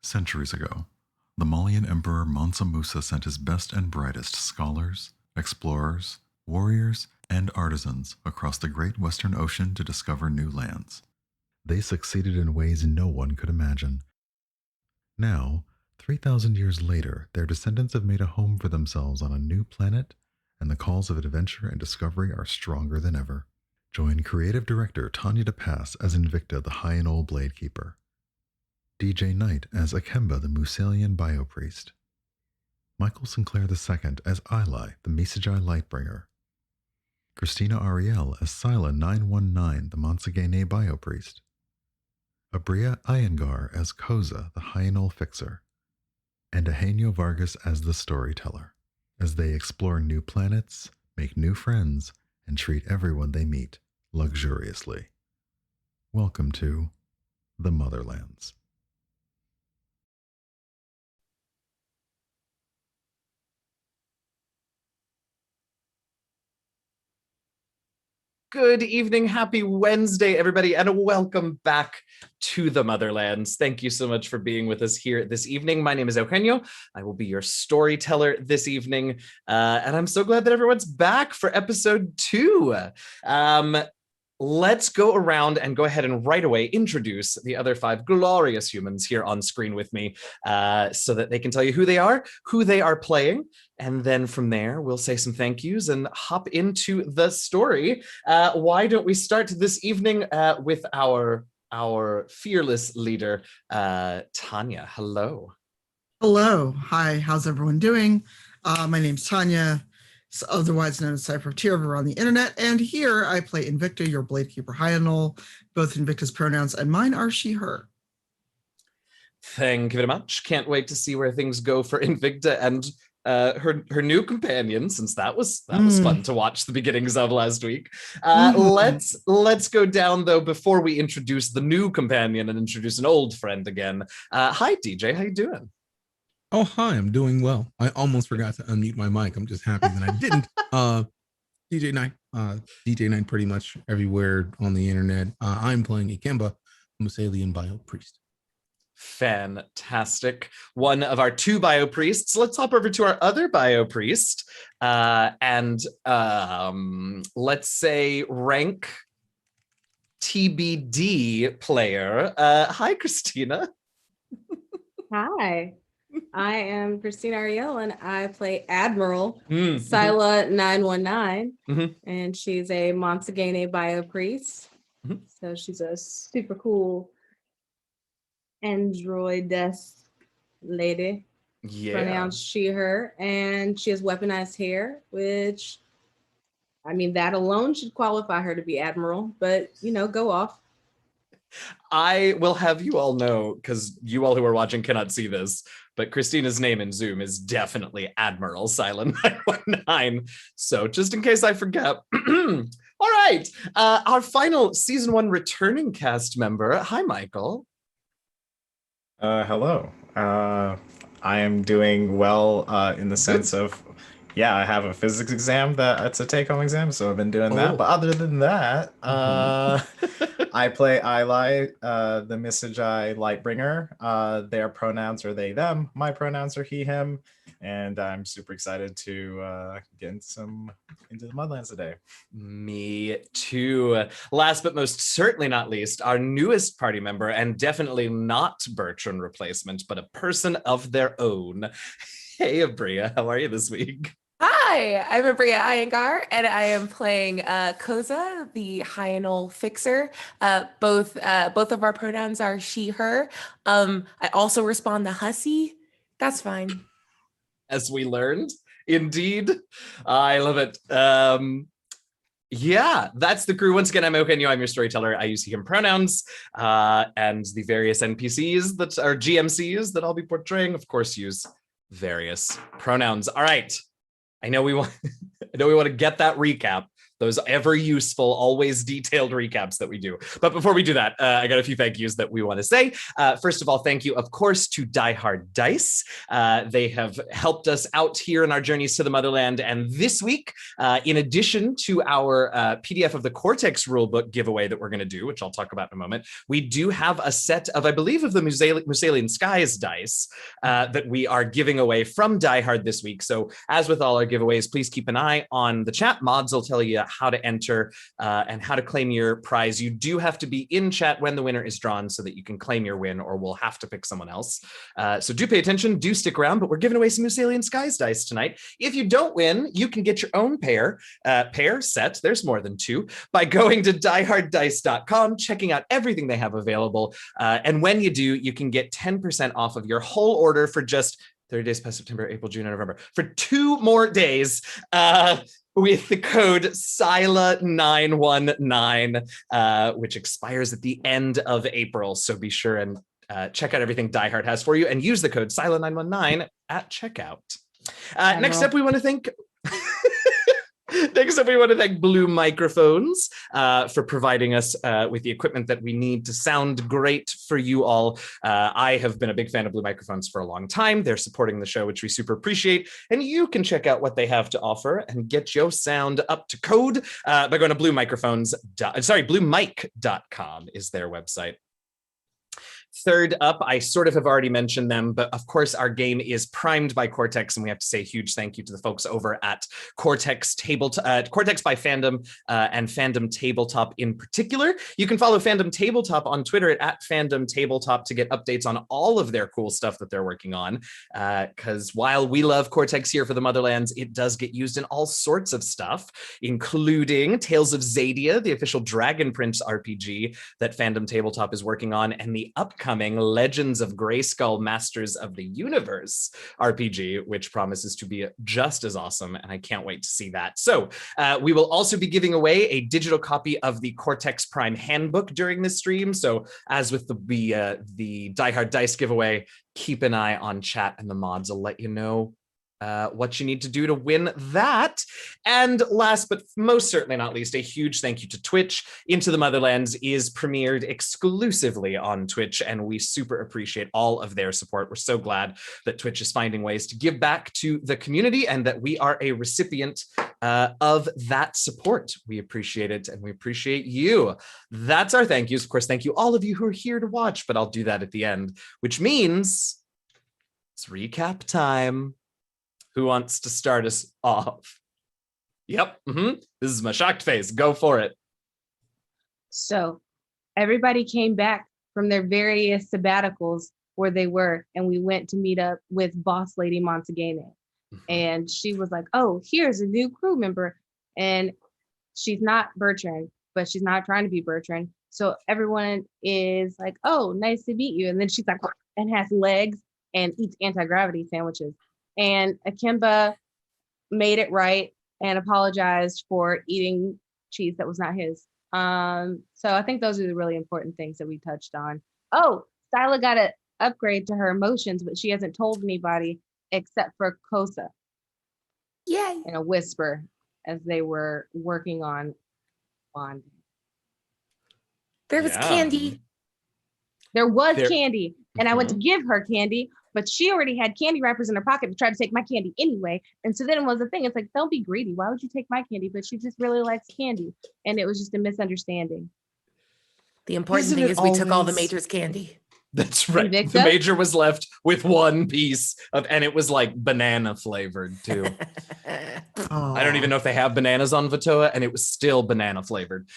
Centuries ago, the Malian Emperor Mansa Musa sent his best and brightest scholars, explorers, warriors, and artisans across the great Western Ocean to discover new lands. They succeeded in ways no one could imagine. Now, 3,000 years later, their descendants have made a home for themselves on a new planet, and the calls of adventure and discovery are stronger than ever. Join creative director Tanya DePass as Invicta, the High-and-Old Blade Keeper, DJ Knight as Ikemba, the Musalian Biopriest, Michael Sinclair II as Ilay, the Misajai Lightbringer, Christina Ariel as Cyla 919, the Monsagene Biopriest, Abria Iyengar as Koseh, the Hyanol Fixer, and Eugenio Vargas as the Storyteller, as they explore new planets, make new friends, and treat everyone they meet luxuriously. Welcome to the Motherlands. Good evening, happy Wednesday, everybody, and welcome back to the Motherlands. Thank you so much for being with us here this evening. My name is Eugenio. I will be your storyteller this evening, and I'm so glad that everyone's back for episode 2. Let's go around and go ahead and right away introduce the other 5 glorious humans here on screen with me so that they can tell you who they are playing, and then from there we'll say some thank yous and hop into the story. Why don't we start this evening with our fearless leader, Tanya. Hello. Hello. Hi, how's everyone doing? My name's Tanya, otherwise known as Cypher over on the internet, and here I play Invicta, your Blade Keeper Hyanol. Both Invicta's pronouns and mine are she, her. Thank you very much. Can't wait to see where things go for Invicta and her new companion, since that was fun to watch the beginnings of last week. Let's go down though before we introduce the new companion and introduce an old friend again. Hi DJ, how you doing? Oh, hi, I'm doing well. I almost forgot to unmute my mic. I'm just happy that I didn't. DJ Knight pretty much everywhere on the internet. I'm playing Ikemba, Musalian Biopriest. Fantastic. One of our 2 biopriests. Let's hop over to our other biopriest and let's say rank TBD player. Hi, Christina. Hi. I am Christina Ariel, and I play Admiral Cyla 919, and she's a Monsagene Biopriest. So she's a super cool androidess lady. Yeah. Pronouns she, her, and she has weaponized hair, which, I mean, that alone should qualify her to be Admiral, but, you know, go off. I will have you all know, because you all who are watching cannot see this, but Christina's name in Zoom is definitely Admiral Cyla 919. So just in case I forget. All right. Our final season 1 returning cast member. Hi, Michael. Hello. I am doing well in the sense of, I have a physics exam that it's a take-home exam, so I've been doing that. But other than that, I play Ilay, the Misajai Lightbringer. Their pronouns are they, them. My pronouns are he, him. And I'm super excited to get into the Mudlands today. Me too. Last but most certainly not least, our newest party member, and definitely not Bertrand replacement, but a person of their own. Hey, Abria, how are you this week? Hi, I'm Abria Iyengar, and I am playing Koseh, the Hyanol Fixer. Both of our pronouns are she, her. I also respond to hussy. That's fine. As we learned, indeed. I love it. Yeah, that's the crew. Once again, I'm Eugenio. I'm your storyteller. I use he, him pronouns, and the various NPCs that are GMCs that I'll be portraying, of course, use various pronouns. All right. I know we want to get that recap, those ever useful, always detailed recaps that we do. But before we do that, I got a few thank yous that we want to say. First of all, thank you, of course, to Die Hard Dice. They have helped us out here in our journeys to the motherland. And this week, in addition to our PDF of the Cortex rulebook giveaway that we're going to do, which I'll talk about in a moment, we do have a set of, I believe, of the Musalian Skies dice that we are giving away from Die Hard this week. So as with all our giveaways, please keep an eye on the chat. Mods will tell you how to enter and how to claim your prize. You do have to be in chat when the winner is drawn so that you can claim your win, or we'll have to pick someone else. So do pay attention, do stick around, but we're giving away some Musalian Skies dice tonight. If you don't win, you can get your own pair set, there's more than two, by going to dieharddice.com, checking out everything they have available. And when you do, you can get 10% off of your whole order for just 30 days past September, April, June, and November, for 2 more days. With the code Cyla919, which expires at the end of April. So be sure and check out everything Die Hard has for you and use the code Cyla919 at checkout. Next up, we want to thank... Next up, we want to thank Blue Microphones for providing us with the equipment that we need to sound great for you all. I have been a big fan of Blue Microphones for a long time. They're supporting the show, which we super appreciate. And you can check out what they have to offer and get your sound up to code by going to bluemic.com is their website. Third up, I sort of have already mentioned them, but of course our game is primed by Cortex, and we have to say a huge thank you to the folks over at Cortex Cortex by Fandom and Fandom Tabletop in particular. You can follow Fandom Tabletop on Twitter at Fandom Tabletop to get updates on all of their cool stuff that they're working on. Because while we love Cortex here for the Motherlands, it does get used in all sorts of stuff, including Tales of Zadia, the official Dragon Prince RPG that Fandom Tabletop is working on, and the upcoming Legends of Grayskull Masters of the Universe RPG, which promises to be just as awesome, and I can't wait to see that. So we will also be giving away a digital copy of the Cortex Prime Handbook during this stream. So as with the Die Hard Dice giveaway, keep an eye on chat, and the mods will let you know what you need to do to win that. And last but most certainly not least, a huge thank you to Twitch. Into the Motherlands is premiered exclusively on Twitch, and we super appreciate all of their support. We're so glad that Twitch is finding ways to give back to the community and that we are a recipient of that support. We appreciate it, and we appreciate you. That's our thank yous. Of course, thank you all of you who are here to watch, but I'll do that at the end, which means it's recap time. Who wants to start us off? Yep. This is my shocked face. Go for it. So everybody came back from their various sabbaticals where they were, and we went to meet up with Boss Lady Montegane. And she was like, oh, here's a new crew member. And she's not Bertrand, but she's not trying to be Bertrand. So everyone is like, oh, nice to meet you. And then she's like, and has legs and eats anti-gravity sandwiches. And Ikemba made it right and apologized for eating cheese that was not his. So I think those are the really important things that we touched on. Oh, Cyla got an upgrade to her emotions, but she hasn't told anybody except for Koseh. Yay! In a whisper as they were working on bonding. There was candy. There was candy, and I went to give her candy, but she already had candy wrappers in her pocket to try to take my candy anyway. And so then it was a thing. It's like, don't be greedy. Why would you take my candy? But she just really likes candy. And it was just a misunderstanding. The important thing is we took all the Major's candy. That's right. Invicta? The Major was left with one piece of, and it was like banana flavored too. I don't even know if they have bananas on Vatoa, and it was still banana flavored.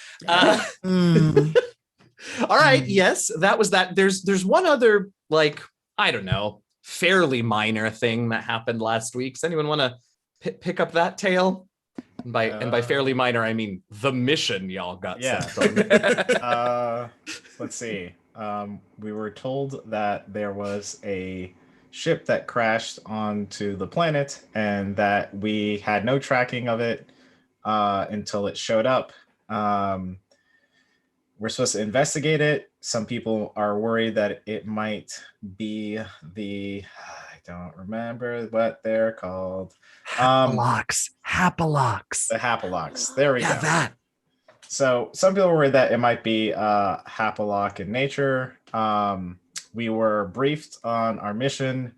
All right. Yes, that was that. There's one other, like, I don't know, fairly minor thing that happened last week. Does anyone want to pick up that tale? And by fairly minor, I mean the mission y'all got sent on. Let's see. We were told that there was a ship that crashed onto the planet and that we had no tracking of it until it showed up. We're supposed to investigate it. Some people are worried that it might be the, don't remember what they're called. Hapalocks. Hapalocks. The Hapalocks. There we go. That. So some people worry that it might be Hapalock in nature. We were briefed on our mission.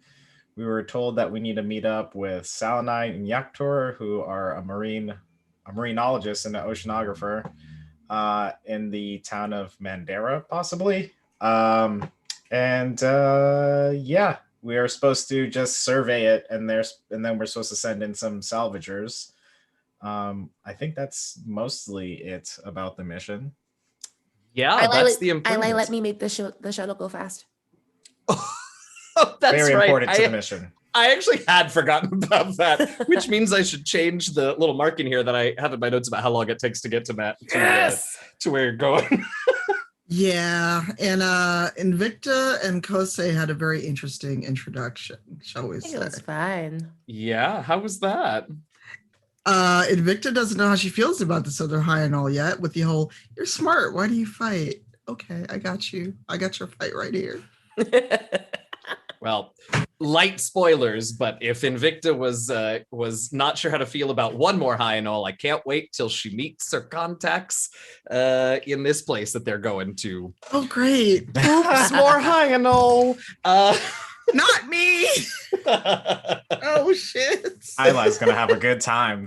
We were told that we need to meet up with Salinite and Yaktor, who are a marinologist and an oceanographer in the town of Mandera, possibly. Yeah, we are supposed to just survey it, and then we're supposed to send in some salvagers. I think that's mostly it about the mission. Yeah, that's the Ilay, important. let me make the shuttle go fast. Oh, that's Very right. important to the mission. I actually had forgotten about that, which means I should change the little marking here that I have in my notes about how long it takes to get to Matt to where you're going. Yeah, and Invicta and Koseh had a very interesting introduction, shall we I think say. it was fine. Yeah, how was that? Invicta doesn't know how she feels about this other high and all yet, with the whole, you're smart, why do you fight? Okay, I got you. I got your fight right here. Well, light spoilers, but if Invicta was not sure how to feel about one more high and all, I can't wait till she meets her contacts in this place that they're going to. Oh, great. Oops, more high and all. Not me. Oh, shit. Ilay's gonna have a good time.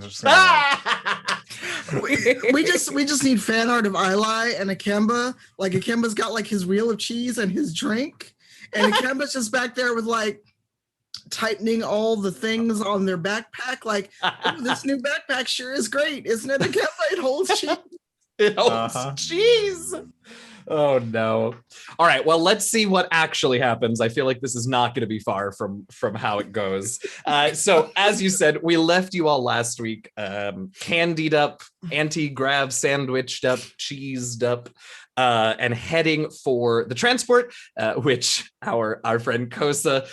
we just need fan art of Ilay and Ikemba. Like Ikemba's got like his wheel of cheese and his drink, and Ikemba's just back there with like tightening all the things on their backpack. Like, oh, this new backpack sure is great, isn't it, Ikemba? It holds cheese. It holds cheese. Oh no. All right, well, let's see what actually happens. I feel like this is not going to be far from how it goes. So as you said, we left you all last week candied up, anti-grav sandwiched up, cheesed up, and heading for the transport, which our friend Koseh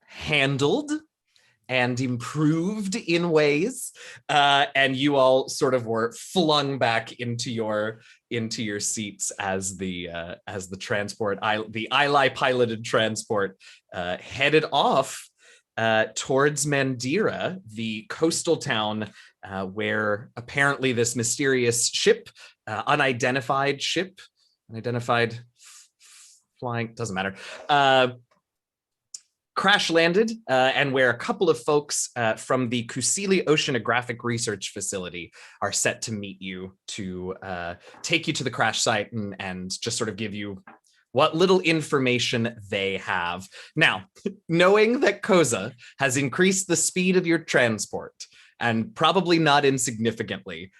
handled and improved in ways, and you all sort of were flung back into your seats as the transport, the Ilay piloted transport, headed off towards Mandera, the coastal town where apparently this mysterious ship, unidentified flying, doesn't matter, crash landed, and where a couple of folks from the Kusili Oceanographic Research Facility are set to meet you to take you to the crash site and just sort of give you what little information they have. Now, knowing that Koseh has increased the speed of your transport, and probably not insignificantly,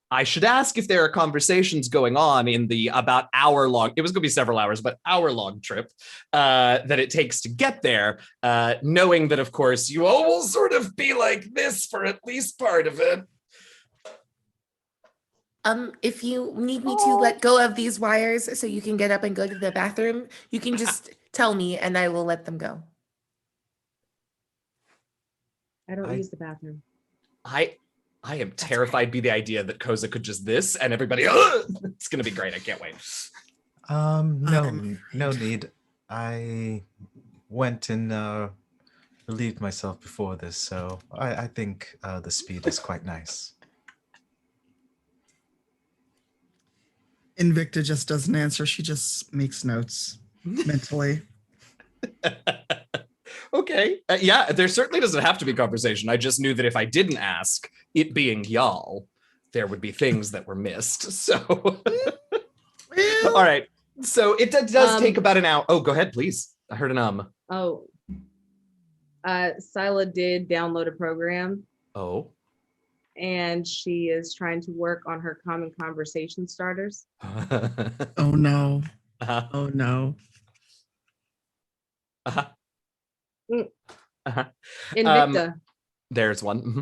I should ask if there are conversations going on in the about hour-long, it was going to be several hours, but hour-long trip that it takes to get there, knowing that, of course, you all will sort of be like this for at least part of it. If you need me to let go of these wires so you can get up and go to the bathroom, you can just tell me and I will let them go. I don't use the bathroom. I am terrified by the idea that Koseh could just this and everybody, it's going to be great. I can't wait. No need. I went and relieved myself before this, so I think the speed is quite nice. Invicta just doesn't answer. She just makes notes mentally. Okay. Yeah, there certainly doesn't have to be conversation. I just knew that if I didn't ask, it being y'all, there would be things that were missed. So, all right. So it does take about an hour. Oh, go ahead, please. I heard an Oh, Cyla did download a program. Oh. And she is trying to work on her common conversation starters. Oh no. Oh no. Invicta, There's one. Mm-hmm.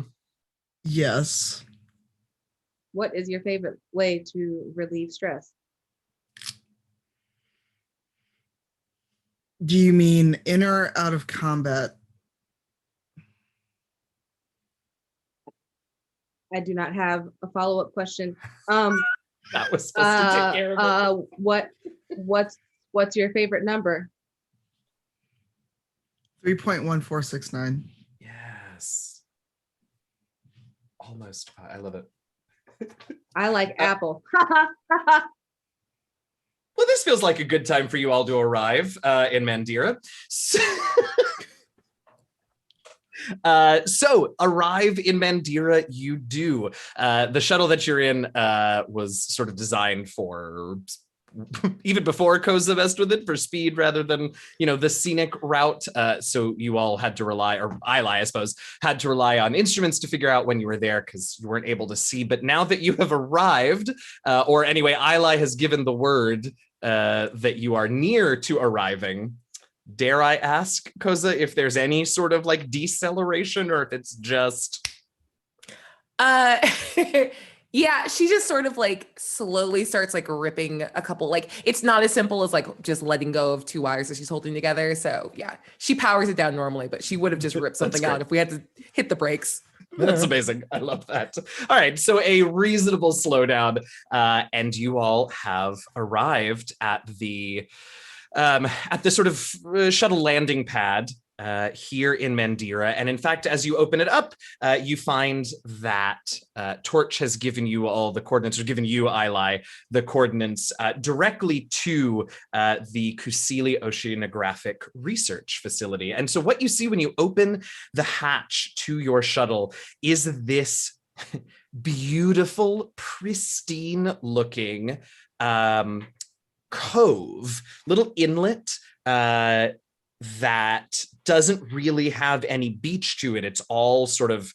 Yes. what is your favorite way to relieve stress? Do you mean in or out of combat? I do not have a follow-up question. That was supposed to take care of it. What's your favorite number? 3.1469. Yes. Almost. I love it. I like apple. Well, this feels like a good time for you all to arrive in Mandira. So arrive in Mandira you do. The shuttle that you're in was sort of designed for even before Koseh messed with it, for speed rather than, you know, the scenic route. So you all had to rely, or Ilay, I suppose, had to rely on instruments to figure out when you were there because you weren't able to see. But now that you have arrived, or anyway, Ilay has given the word that you are near to arriving. Dare I ask, Koseh, if there's any sort of like deceleration or if it's just... Yeah, she just sort of like slowly starts like ripping a couple, like it's not as simple as like just letting go of two wires that she's holding together. So yeah, she powers it down normally, but she would have just ripped something out if we had to hit the brakes. That's amazing. I love that. All right, so a reasonable slowdown, and you all have arrived at the sort of shuttle landing pad here in Mandira. And in fact, as you open it up, you find that Torch has given you all the coordinates, or given you, Ilay, the coordinates directly to the Kusili Oceanographic Research Facility. And so what you see when you open the hatch to your shuttle is this beautiful, pristine looking cove, little inlet that doesn't really have any beach to it. It's all sort of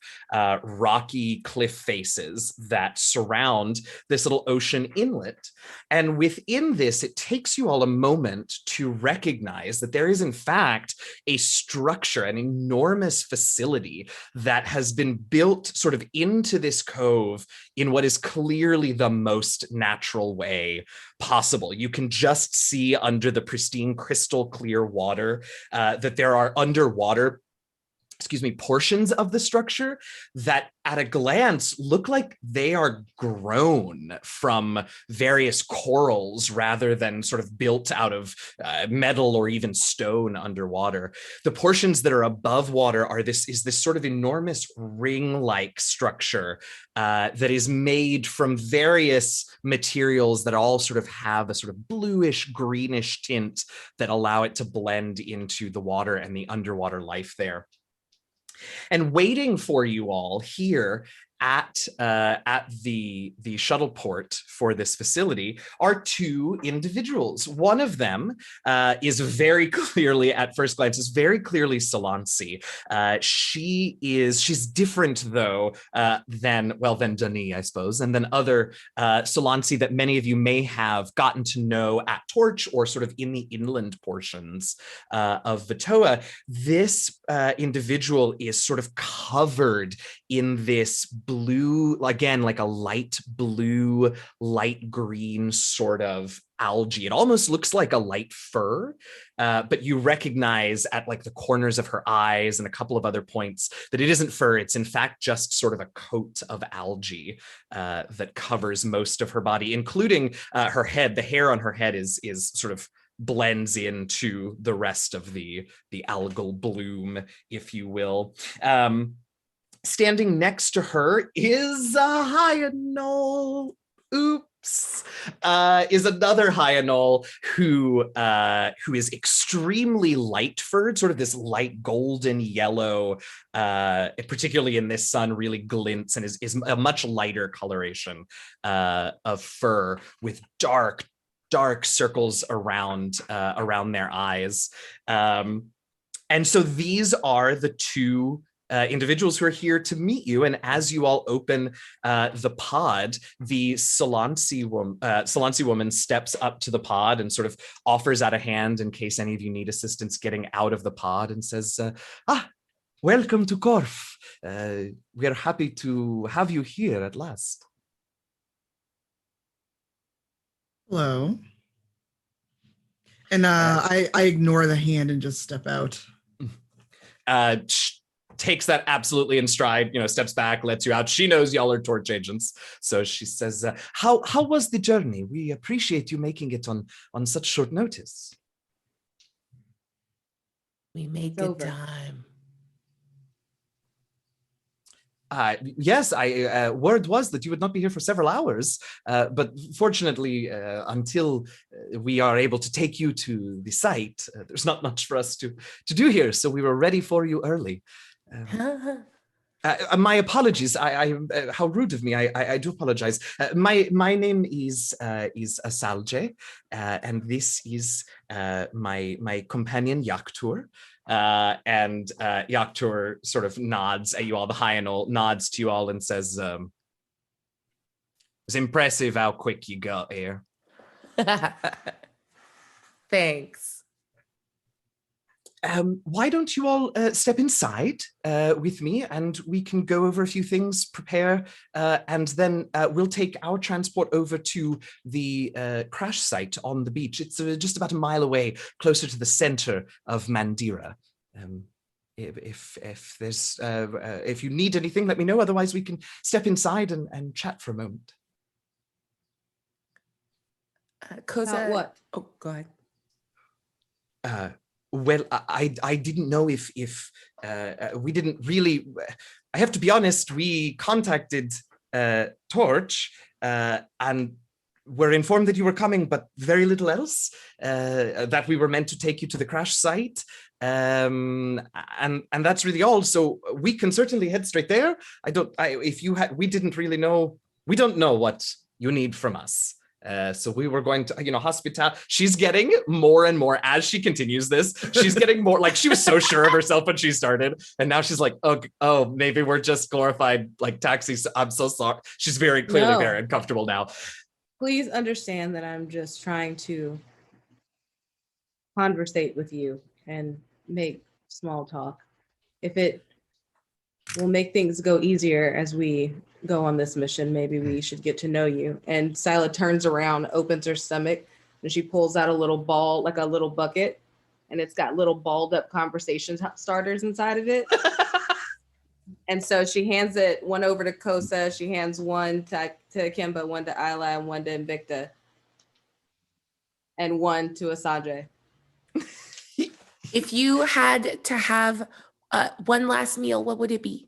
rocky cliff faces that surround this little ocean inlet. And within this, it takes you all a moment to recognize that there is, in fact, a structure, an enormous facility that has been built sort of into this cove in what is clearly the most natural way possible. You can just see under the pristine, crystal clear water that there are underwater, portions of the structure that at a glance look like they are grown from various corals rather than sort of built out of metal or even stone underwater. The portions that are above water are this sort of enormous ring-like structure that is made from various materials that all sort of have a sort of bluish greenish tint that allow it to blend into the water and the underwater life there. And waiting for you all here at the shuttle port for this facility are two individuals. One of them is very clearly, at first glance, is very clearly Solansi. She's different though than Dani, I suppose, and then other Solansi that many of you may have gotten to know at Torch or sort of in the inland portions of Vitoa. This individual is sort of covered in this blue, again, like a light blue, light green sort of algae. It almost looks like a light fur, but you recognize at like the corners of her eyes and a couple of other points that it isn't fur. It's in fact just sort of a coat of algae that covers most of her body, including her head. The hair on her head is sort of blends into the rest of the algal bloom, if you will. Standing next to her is a Hyanol. Oops. Is another Hyanol who is extremely light furred, sort of this light golden yellow, particularly in this sun, really glints and is a much lighter coloration of fur with dark circles around their eyes. And so these are the two individuals who are here to meet you. And as you all open the pod, the Solansi woman steps up to the pod and sort of offers out a hand in case any of you need assistance getting out of the pod, and says, welcome to Corf. We are happy to have you here at last. Hello. And I ignore the hand and just step out. Takes that absolutely in stride, steps back, lets you out. She knows y'all are Torch agents. So she says, how was the journey? We appreciate you making it on such short notice. We made It's good over. time. Yes, word was that you would not be here for several hours, but fortunately, until we are able to take you to the site, there's not much for us to do here. So we were ready for you early. My apologies. How rude of me. I do apologize. My name is Asalje, and this is my companion Yaktur. And Yaktur sort of nods at you all. The Hyanol nods to you all and says, "It's impressive how quick you got here." Thanks. Why don't you all step inside with me, and we can go over a few things, prepare, and then we'll take our transport over to the crash site on the beach. It's just about a mile away, closer to the center of Mandira. If there's if you need anything, let me know. Otherwise, we can step inside and chat for a moment. Koseh, what? Oh, go ahead. Well, I didn't know if we didn't really. I have to be honest. We contacted Torch and were informed that you were coming, but very little else. That we were meant to take you to the crash site, and that's really all. So we can certainly head straight there. If you had, we didn't really know. We don't know what you need from us. So we were going to, hospital. She's getting more and more as she continues this. She's getting more like she was so sure of herself when she started, and now she's like, oh, maybe we're just glorified like taxis. I'm so sorry. She's very clearly very uncomfortable now. Please understand that I'm just trying to conversate with you and make small talk. If it will make things go easier as we go on this mission, maybe we should get to know you. And Cyla turns around, opens her stomach, and she pulls out a little ball, like a little bucket, and it's got little balled up conversation starters inside of it. And so she hands it one over to Koseh, she hands one to Ikemba, one to Ilay, and one to Invicta, and one to Asadre. If you had to have one last meal, what would it be?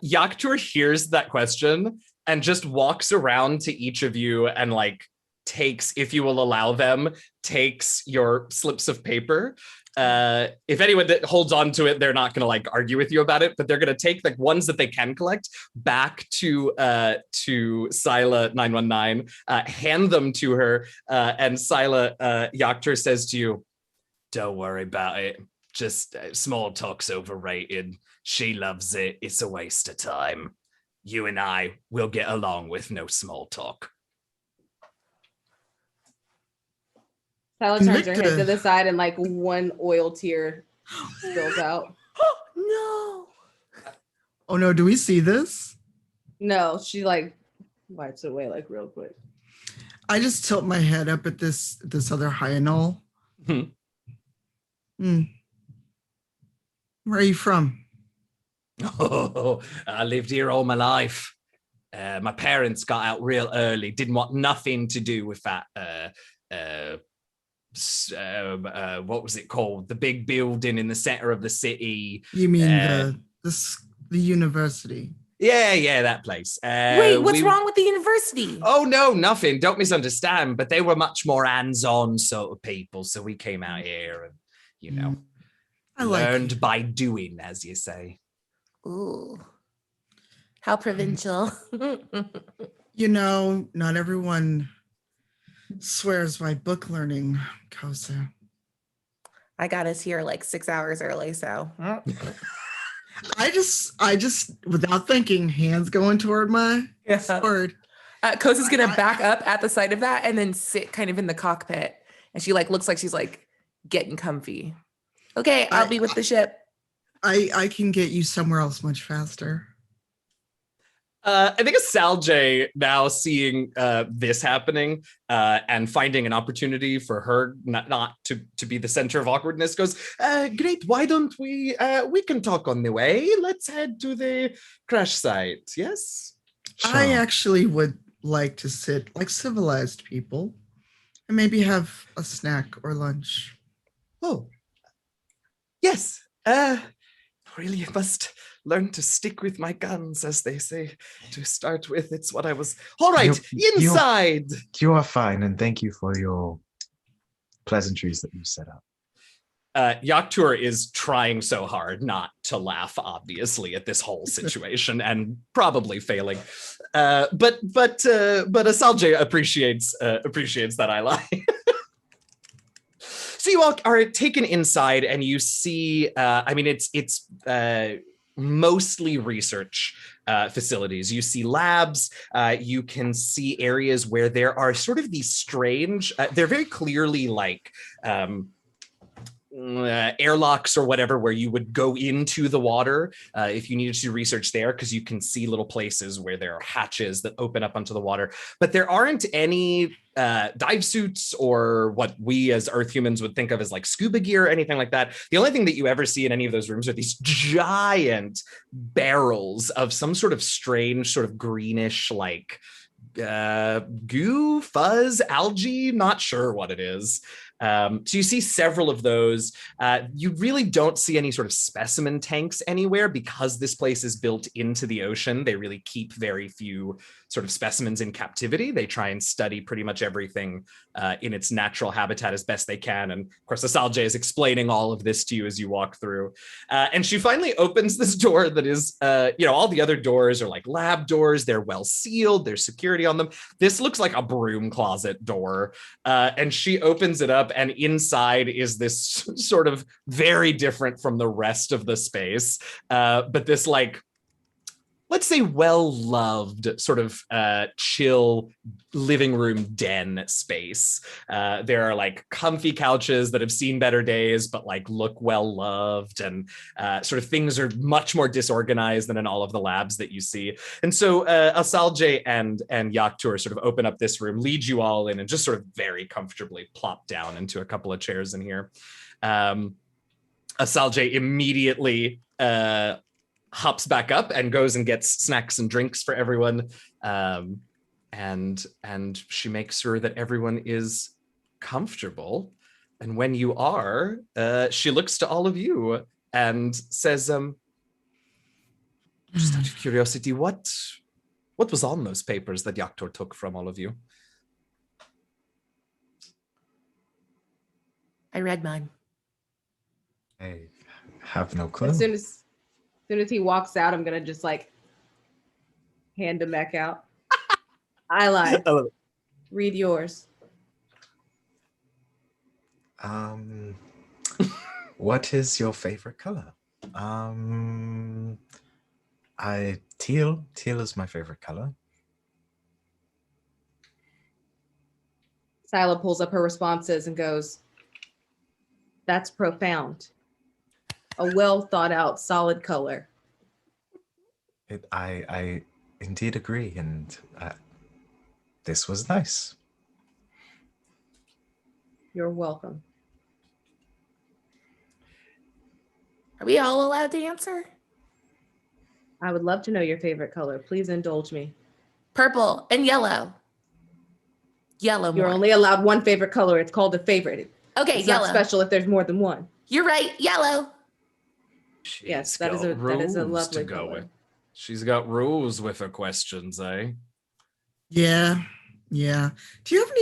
Yaktur hears that question and just walks around to each of you and like takes, if you will allow them, takes your slips of paper. If anyone that holds on to it, they're not going to like argue with you about it, but they're going to take the ones that they can collect back to Cyla 919, hand them to her, and Cyla, Yaktur says to you, "Don't worry about it. Just small talk's overrated. She loves it. It's a waste of time. You and I will get along with no small talk." Cyla turns her head to the side and like one oil tear spills out. No. Oh no, do we see this? No, she like wipes it away like real quick. I just tilt my head up at this other Hyanol. Where are you from? Oh, I lived here all my life. My parents got out real early, didn't want nothing to do with that. What was it called? The big building in the center of the city. You mean the university? Yeah, that place. Wait, what's wrong with the university? Oh, no, nothing. Don't misunderstand. But they were much more hands-on sort of people. So we came out here and, learned by doing, as you say. Ooh. How provincial. Not everyone swears by book learning, Koseh. I got us here like 6 hours early, so. I just without thinking, hands going toward my sword. Koseh's gonna back up at the sight of that and then sit kind of in the cockpit. And she like looks like she's like getting comfy. Okay, I'll be with the ship. I can get you somewhere else much faster. I think Asalje now seeing this happening and finding an opportunity for her not to be the center of awkwardness goes, great, why don't we can talk on the way. Let's head to the crash site. Yes? Sure. I actually would like to sit like civilized people and maybe have a snack or lunch. Oh, Yes. Really must learn to stick with my guns, as they say. To start with, it's what I was. All right, inside. You are fine, and thank you for your pleasantries that you set up. Yaktur is trying so hard not to laugh, obviously, at this whole situation, and probably failing. But Asalje appreciates that I lie. So you all are taken inside, and you see. It's mostly research facilities. You see labs. You can see areas where there are sort of these strange. They're very clearly like. Airlocks or whatever, where you would go into the water if you needed to do research there, because you can see little places where there are hatches that open up onto the water. But there aren't any dive suits or what we as Earth humans would think of as like scuba gear or anything like that. The only thing that you ever see in any of those rooms are these giant barrels of some sort of strange, sort of greenish, like goo, fuzz, algae, not sure what it is. So you see several of those. You really don't see any sort of specimen tanks anywhere because this place is built into the ocean. They really keep very few sort of specimens in captivity. They try and study pretty much everything in its natural habitat as best they can. And of course, Asalje is explaining all of this to you as you walk through. And she finally opens this door that is, all the other doors are like lab doors. They're well sealed. There's security on them. This looks like a broom closet door. And she opens it up, and inside is this sort of very different from the rest of the space. But this like, let's say well-loved sort of chill living room den space. There are like comfy couches that have seen better days, but like look well-loved, and sort of things are much more disorganized than in all of the labs that you see. And so Asalje and Yaktur sort of open up this room, lead you all in, and just sort of very comfortably plop down into a couple of chairs in here. Asalje immediately hops back up and goes and gets snacks and drinks for everyone. And she makes sure that everyone is comfortable. And when you are, she looks to all of you and says, just out of curiosity, what was on those papers that Yaktur took from all of you? I read mine. I have no clue. As soon as he walks out, I'm gonna just like hand him back out. I lied. Read yours. What is your favorite color? Teal. Teal is my favorite color. Cyla pulls up her responses and goes, "That's profound. A well thought out, solid color." I indeed agree, and this was nice. You're welcome. Are we all allowed to answer? I would love to know your favorite color. Please indulge me. Purple and yellow. Yellow. You're more. only allowed one favorite color. It's called a favorite. Okay, it's yellow. not special if there's more than one. You're right. Yellow. Yes, that is a lovely color. She's got rules with her questions, eh? Yeah. Do you have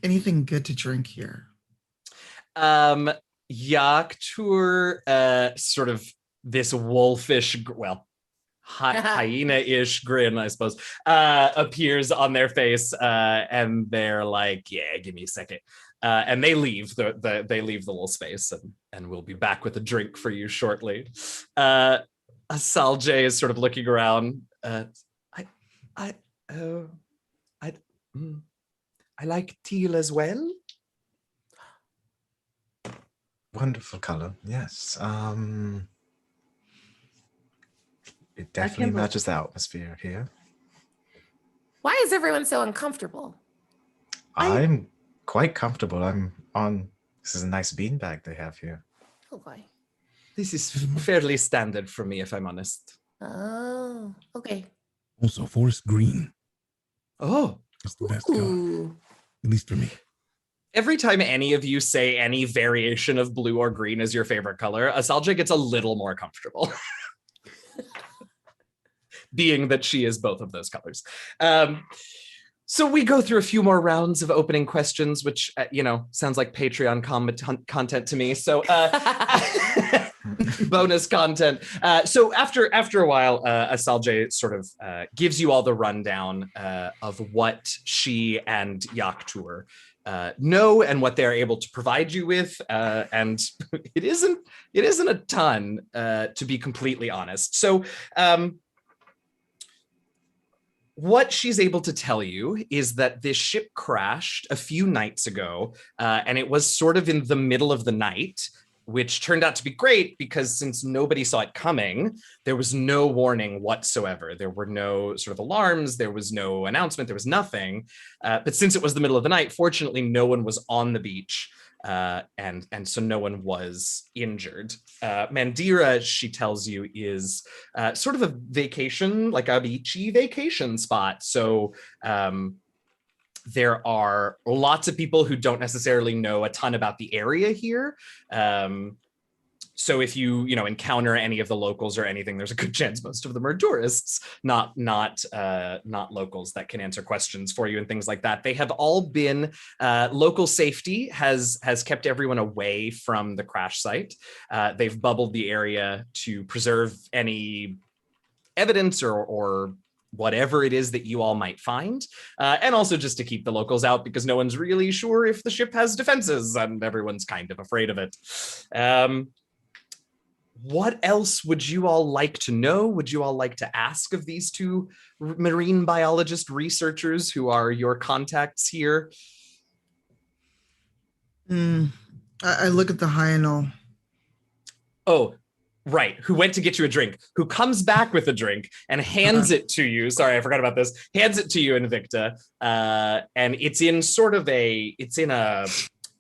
anything good to drink here? Yaktur, sort of this wolfish, hyena-ish grin, I suppose, appears on their face, and they're like, "Yeah, give me a second." And they leave the little space, and we'll be back with a drink for you shortly. Asalje is sort of looking around. I like teal as well. Wonderful color, yes. It definitely matches the atmosphere here. Why is everyone so uncomfortable? I'm quite comfortable. This is a nice beanbag they have here. Okay. This is fairly standard for me, if I'm honest. Oh, okay. Also, forest green. Oh. It's the best color. Ooh. At least for me. Every time any of you say any variation of blue or green as your favorite color, Asalja gets a little more comfortable. Being that she is both of those colors. So we go through a few more rounds of opening questions, which, sounds like Patreon content to me. So bonus content. So after a while, Asalja sort of gives you all the rundown of what she and Yaktur know and what they're able to provide you with. And it isn't a ton, to be completely honest. So what she's able to tell you is that this ship crashed a few nights ago, and it was sort of in the middle of the night, which turned out to be great because since nobody saw it coming, there was no warning whatsoever. There were no sort of alarms, there was no announcement, there was nothing. But since it was the middle of the night, fortunately, no one was on the beach. And so no one was injured. Mandira, she tells you, is sort of a vacation, like a beachy vacation spot. So there are lots of people who don't necessarily know a ton about the area here. So if you encounter any of the locals or anything, there's a good chance most of them are tourists, not locals that can answer questions for you and things like that. They have all been local safety has kept everyone away from the crash site. They've bubbled the area to preserve any evidence or whatever it is that you all might find, and also just to keep the locals out because no one's really sure if the ship has defenses and everyone's kind of afraid of it. What else would you all like to know? Would you all like to ask of these two marine biologist researchers who are your contacts here? I look at the Hyanol. Oh, right. Who went to get you a drink, who comes back with a drink and hands it to you. Sorry, I forgot about this. Hands it to you, Invicta. And it's in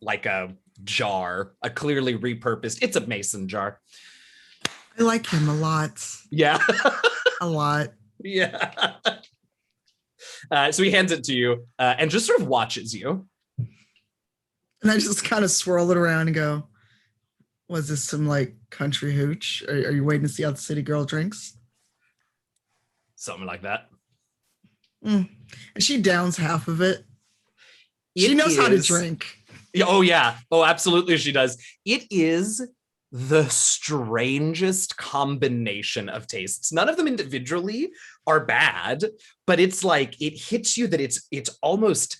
like a jar, a clearly repurposed, it's a mason jar. I like him a lot. Yeah. A lot. Yeah. So he hands it to you and just sort of watches you. And I just kind of swirl it around and go, was this some like country hooch? Are you waiting to see how the city girl drinks? Something like that. And she downs half of it. She knows how to drink. Oh, yeah. Oh, absolutely she does. It is the strangest combination of tastes. None of them individually are bad, but it's like it hits you that it's almost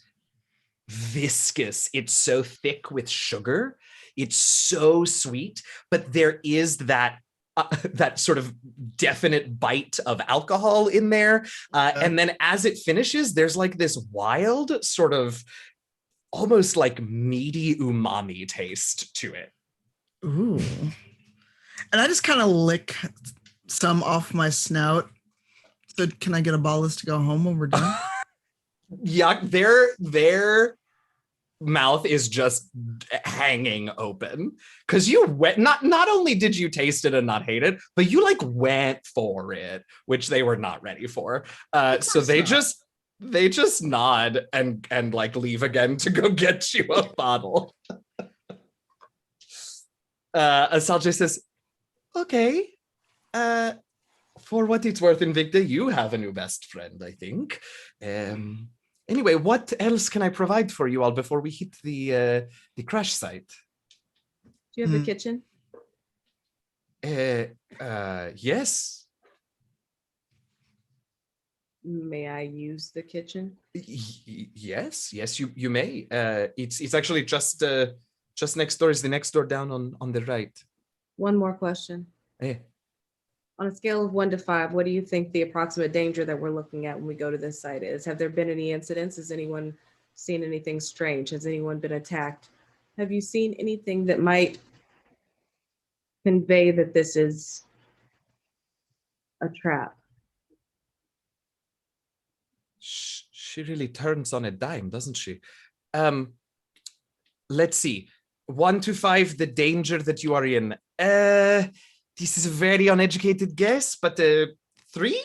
viscous. It's so thick with sugar. It's so sweet, but there is that sort of definite bite of alcohol in there. And then as it finishes, there's like this wild sort of almost like meaty umami taste to it. Ooh. And I just kind of lick some off my snout. So can I get a ballast to go home when we're done? Yeah, their mouth is just hanging open because you went. Not only did you taste it and not hate it, but you like went for it, which they were not ready for. So they just nod and like leave again to go get you a bottle. Asalja says, okay, for what it's worth, Invicta, you have a new best friend, I think. Anyway, what else can I provide for you all before we hit the crash site? Do you have a kitchen? Yes. May I use the kitchen? Yes, you may. It's actually just next door. Is the next door down on the right. One more question. On a scale of 1 to 5, what do you think the approximate danger that we're looking at when we go to this site is? Have there been any incidents? Has anyone seen anything strange? Has anyone been attacked? Have you seen anything that might convey that this is a trap? She really turns on a dime, doesn't she? Let's see. 1 to 5, the danger that you are in. This is a very uneducated guess, but 3?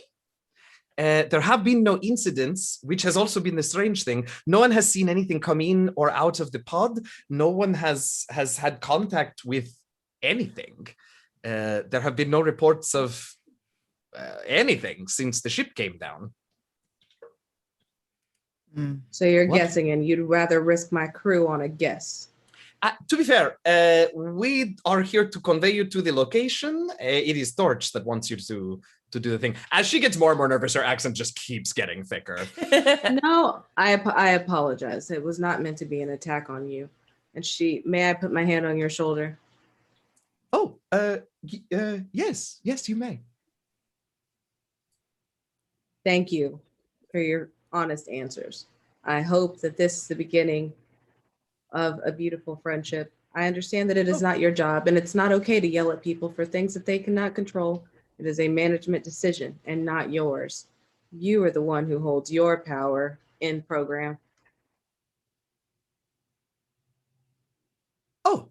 There have been no incidents, which has also been the strange thing. No one has seen anything come in or out of the pod. No one has had contact with anything. There have been no reports of anything since the ship came down. So you're What? guessing, and you'd rather risk my crew on a guess. To be fair, we are here to convey you to the location. It is Torch that wants you to do the thing. As she gets more and more nervous, her accent just keeps getting thicker. No, I apologize. It was not meant to be an attack on you. And may I put my hand on your shoulder? Oh, yes, you may. Thank you for your honest answers. I hope that this is the beginning of a beautiful friendship. I understand that it is not your job, and it's not okay to yell at people for things that they cannot control. It is a management decision and not yours. You are the one who holds your power in program. Oh,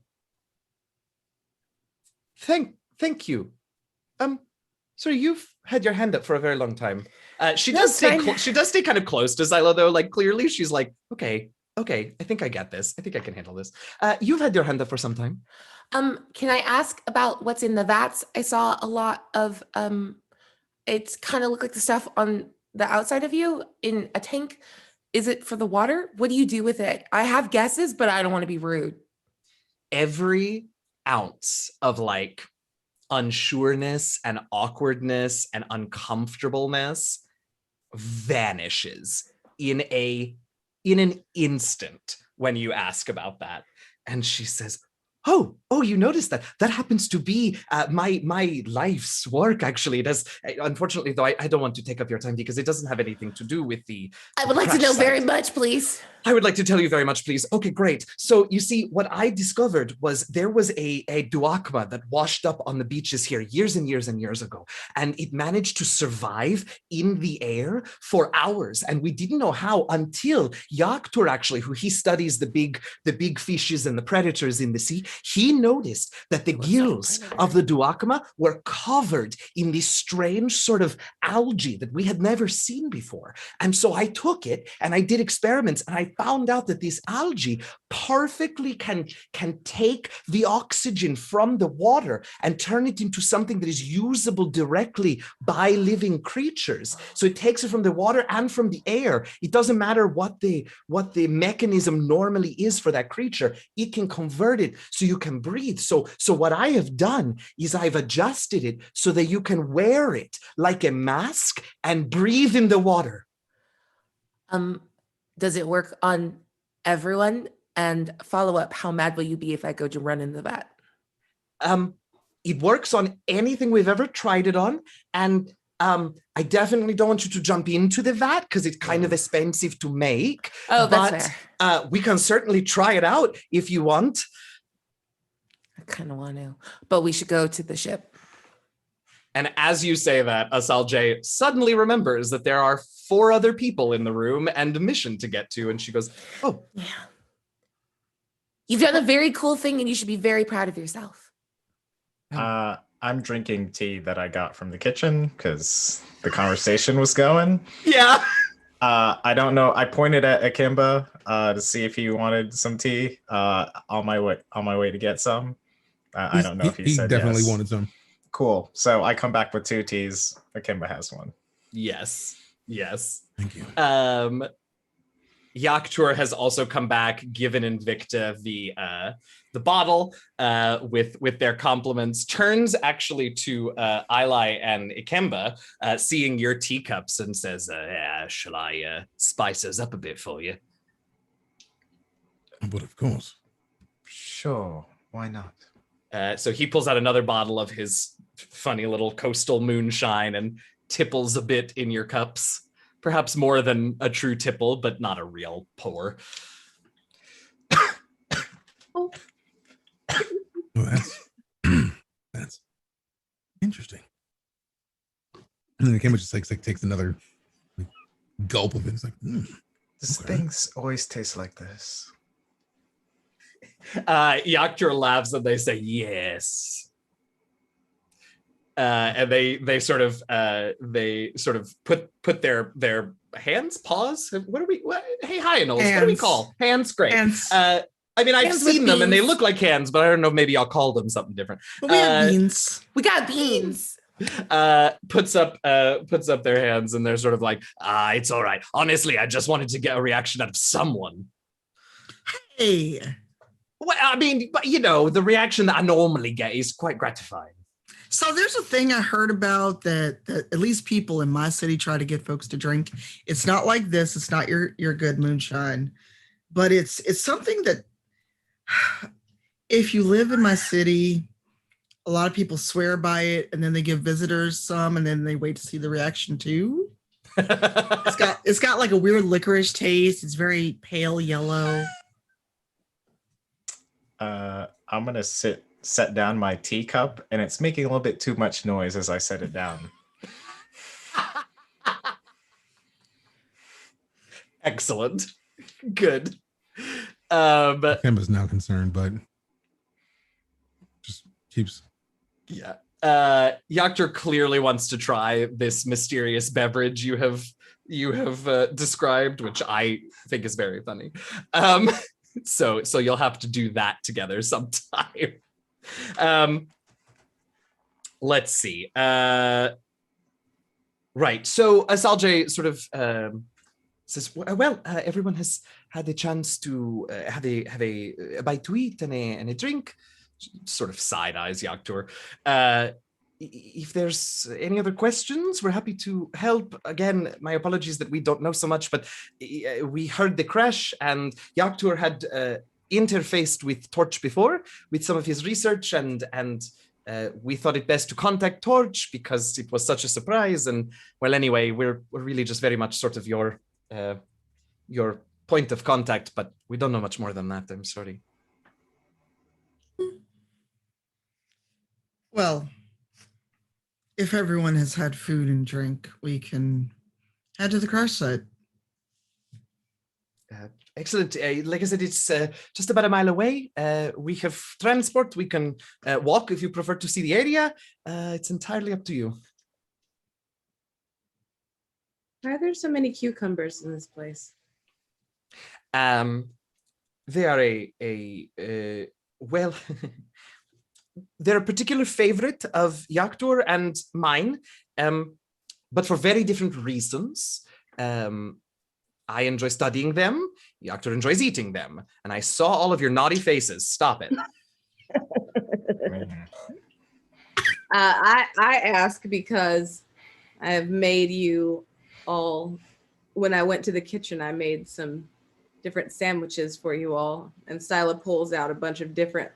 thank you. Sorry, you've had your hand up for a very long time. She does stay kind of close to Cyla, though. Like, clearly she's like, okay, I think I get this. I think I can handle this. You've had your hand up for some time. Can I ask about what's in the vats? I saw a lot of it's kind of looked like the stuff on the outside of you in a tank. Is it for the water? What do you do with it? I have guesses, but I don't want to be rude. Every ounce of like unsureness and awkwardness and uncomfortableness vanishes in an instant when you ask about that. And she says, Oh, you noticed that? That happens to be my life's work, actually. It has, unfortunately, though, I don't want to take up your time because it doesn't have anything to do with the I would like to know very much, please. I would like to tell you very much, please. Okay, great. So you see, what I discovered was there was a duakma that washed up on the beaches here years and years and years ago, and it managed to survive in the air for hours. And we didn't know how until Yaktur, actually, who he studies the big fishes and the predators in the sea, he noticed that the gills of the duakma were covered in this strange sort of algae that we had never seen before. And so I took it and I did experiments, and I found out that this algae perfectly can take the oxygen from the water and turn it into something that is usable directly by living creatures. So it takes it from the water and from the air. It doesn't matter what the mechanism normally is for that creature. It can convert it so you can breathe. So what I have done is I've adjusted it so that you can wear it like a mask and breathe in the water. Does it work on everyone? And follow up, how mad will you be if I go to run in the vat? It works on anything we've ever tried it on. And I definitely don't want you to jump into the vat because it's kind of expensive to make. Oh, that's fair. We can certainly try it out if you want. I kind of want to, but we should go to the ship. And as you say that, Asal J suddenly remembers that there are 4 other people in the room and a mission to get to. And she goes, oh. Yeah. You've done a very cool thing and you should be very proud of yourself. I'm drinking tea that I got from the kitchen because the conversation was going. Yeah. I don't know. I pointed at Ikemba to see if he wanted some tea on my way to get some. I don't know if he said definitely yes. wanted some. Cool. So I come back with 2 teas. Ikemba has one. Yes. Thank you. Yaktur has also come back, given Invicta the bottle with their compliments, turns actually to Ilay and Ikemba, seeing your teacups, and says, shall I spice those up a bit for you? But of course. Sure, why not? So he pulls out another bottle of his funny little coastal moonshine and tipples a bit in your cups. Perhaps more than a true tipple, but not a real pour. Well, that's interesting. And then the camera just takes another gulp of it. It's like, Does things always taste like this? Yaktur laughs and they say, yes. And they sort of put their hands, paws. Hey, Hyanals, what do we Hands. call hands? Great. Hands. I mean, I've Hands with seen them and they beans. look like hands, but I don't know. Maybe I'll call them something different. But we have beans. We got beans. Puts up their hands and they're sort of like, it's all right. Honestly, I just wanted to get a reaction out of someone. Hey. Well, I mean, but the reaction that I normally get is quite gratifying. So there's a thing I heard about that at least people in my city try to get folks to drink. It's not like this. It's not your good moonshine, but it's something that if you live in my city, a lot of people swear by it, and then they give visitors some, and then they wait to see the reaction too. It's got like a weird licorice taste. It's very pale yellow. I'm gonna set down my teacup, and it's making a little bit too much noise as I set it down. Excellent. Good. Ikemba's now concerned, but just keeps. Yeah. Yakter clearly wants to try this mysterious beverage you have described, which I think is very funny. So you'll have to do that together sometime. Let's see. Right. So Asalje sort of says, "Well, everyone has had a chance to have a bite to eat and a drink." Sort of side eyes Yaktur. If there's any other questions, we're happy to help. Again, my apologies that we don't know so much, but we heard the crash, and Yaktur had interfaced with Torch before with some of his research, and we thought it best to contact Torch because it was such a surprise. And well, anyway, we're really just very much sort of your point of contact, but we don't know much more than that. I'm sorry. Well, if everyone has had food and drink, we can head to the crash site. Excellent. Like I said, it's just about a mile away. We have transport. We can walk if you prefer to see the area. It's entirely up to you. Why are there so many cucumbers in this place? They are well, they're a particular favorite of Yaktur and mine, but for very different reasons. I enjoy studying them. Yaktur enjoys eating them. And I saw all of your naughty faces. Stop it. I ask because I have made you all, when I went to the kitchen, I made some different sandwiches for you all. And Cyla pulls out a bunch of different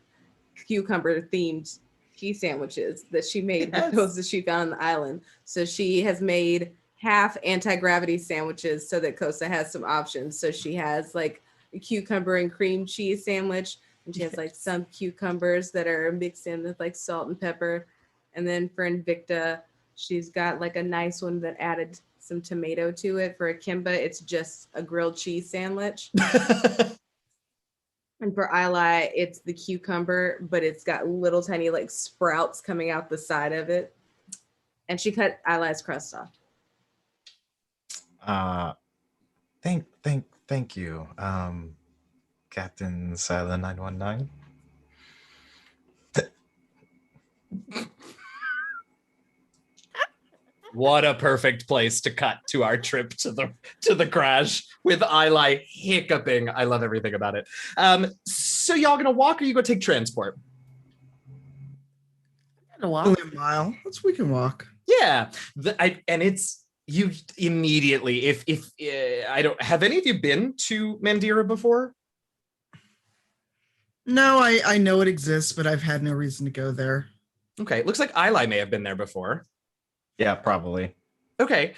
cucumber themed cheese sandwiches that she made with those that she found on the island. So she has made half anti-gravity sandwiches so that Koseh has some options. So she has like a cucumber and cream cheese sandwich, and she has like some cucumbers that are mixed in with like salt and pepper. And then for Invicta, she's got like a nice one that added some tomato to it. For Ikemba, it's just a grilled cheese sandwich. And for Ilay, it's the cucumber, but it's got little tiny like sprouts coming out the side of it. And she cut Ilay's crust off. Thank you, Captain Cyla 919. What a perfect place to cut to our trip to the crash with Ilay hiccuping. I love everything about it. So y'all gonna walk or you gonna take transport? Only a mile. We can walk. Yeah, and it's you immediately. If I don't have any of you been to Mandira before? No, I know it exists, but I've had no reason to go there. Okay, it looks like Ilay may have been there before. Yeah, probably. Okay,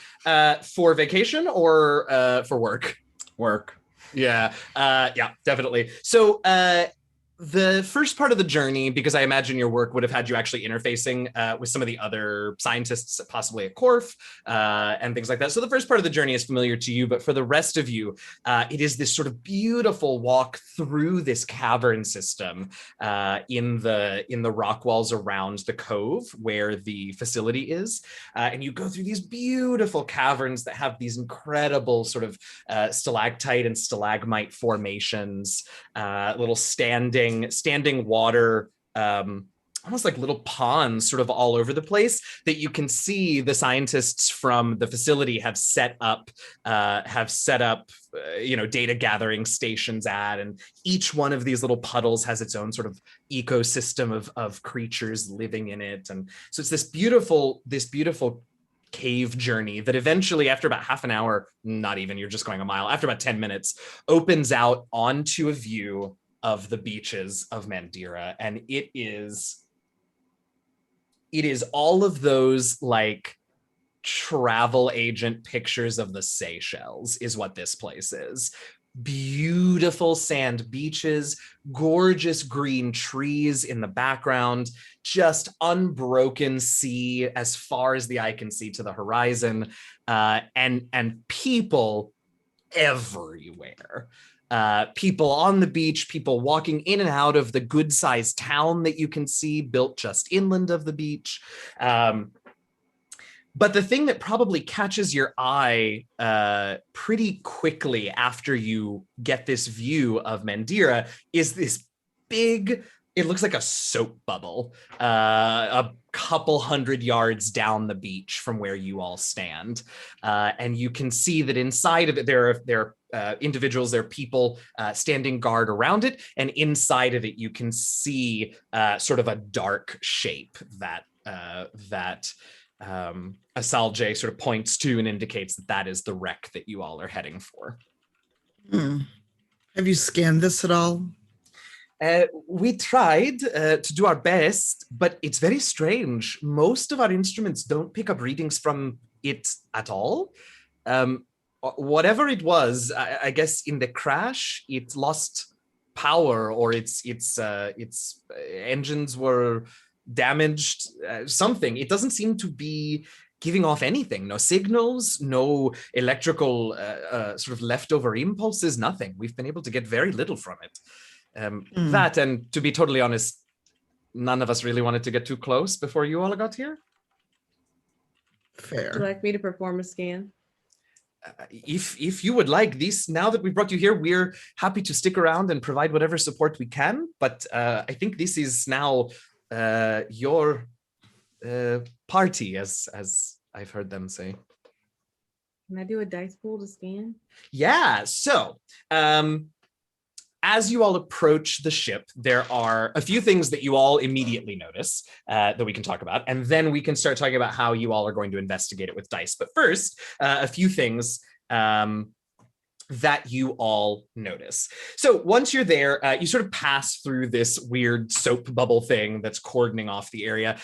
for vacation or for work? Work. Yeah, yeah, definitely. So The first part of the journey, because I imagine your work would have had you actually interfacing with some of the other scientists, possibly at Corf and things like that. So the first part of the journey is familiar to you, but for the rest of you, it is this sort of beautiful walk through this cavern system in the rock walls around the cove where the facility is. And you go through these beautiful caverns that have these incredible sort of stalactite and stalagmite formations, little standing water, almost like little ponds sort of all over the place that you can see the scientists from the facility have set up data gathering stations at, and each one of these little puddles has its own sort of ecosystem of creatures living in it. And so it's this beautiful cave journey that eventually, after about half an hour, not even, you're just going a mile, after about 10 minutes, opens out onto a view of the beaches of Mandira. And it is all of those like travel agent pictures of the Seychelles is what this place is. Beautiful sand beaches, gorgeous green trees in the background, just unbroken sea as far as the eye can see to the horizon, and people everywhere. People on the beach, people walking in and out of the good-sized town that you can see built just inland of the beach. But the thing that probably catches your eye pretty quickly after you get this view of Mandira is this big, it looks like a soap bubble, a couple 100 yards down the beach from where you all stand. And you can see that inside of it, there are individuals, there are people standing guard around it. And inside of it, you can see sort of a dark shape that Asalje sort of points to and indicates that is the wreck that you all are heading for. Have you scanned this at all? We tried to do our best, but it's very strange. Most of our instruments don't pick up readings from it at all. Whatever it was, I guess in the crash, it lost power, or its engines were damaged, something. It doesn't seem to be giving off anything. No signals, no electrical sort of leftover impulses, nothing. We've been able to get very little from it. That, and to be totally honest, none of us really wanted to get too close before you all got here. Fair. Would you like me to perform a scan? If you would like this, now that we brought you here, we're happy to stick around and provide whatever support we can. But I think this is now your party, as I've heard them say. Can I do a dice pool to scan? Yeah. So as you all approach the ship, there are a few things that you all immediately notice that we can talk about, and then we can start talking about how you all are going to investigate it with dice. But first, a few things that you all notice. So once you're there, you sort of pass through this weird soap bubble thing that's cordoning off the area.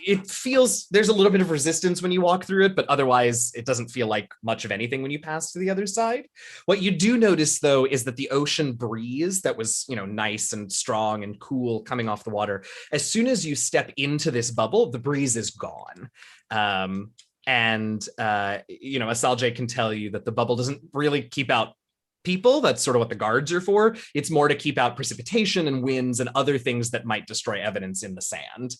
It feels, there's a little bit of resistance when you walk through it, but otherwise it doesn't feel like much of anything when you pass to the other side. What you do notice though is that the ocean breeze that was, nice and strong and cool coming off the water, as soon as you step into this bubble, the breeze is gone. Asalje can tell you that the bubble doesn't really keep out people. That's sort of what the guards are for. It's more to keep out precipitation and winds and other things that might destroy evidence in the sand.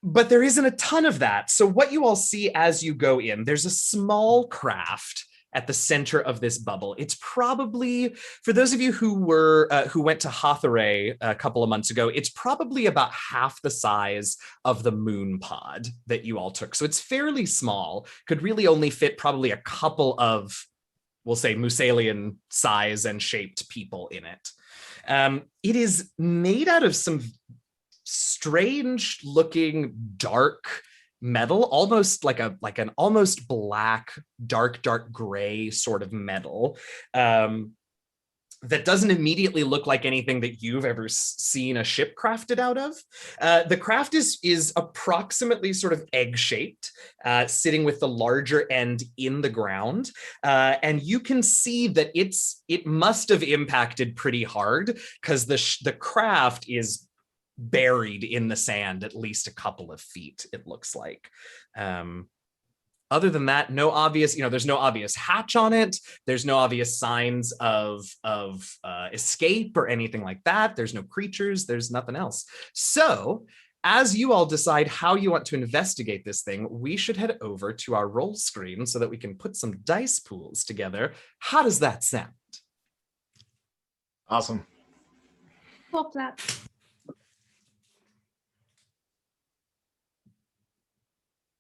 But there isn't a ton of that. So what you all see as you go in, there's a small craft at the center of this bubble. It's probably, for those of you who went to Hathaway a couple of months ago, it's probably about half the size of the moon pod that you all took. So it's fairly small, could really only fit probably a couple of, we'll say, Musalian size and shaped people in it. It is made out of some strange looking dark metal, almost like an almost black, dark gray sort of metal. that doesn't immediately look like anything that you've ever seen a ship crafted out of. The craft is approximately sort of egg-shaped, sitting with the larger end in the ground. And you can see that it must have impacted pretty hard, because the craft is buried in the sand at least a couple of feet, it looks like. Other than that, no obvious, there's no obvious hatch on it. There's no obvious signs of escape or anything like that. There's no creatures. There's nothing else. So as you all decide how you want to investigate this thing, we should head over to our roll screen so that we can put some dice pools together. How does that sound? Awesome. Full flap.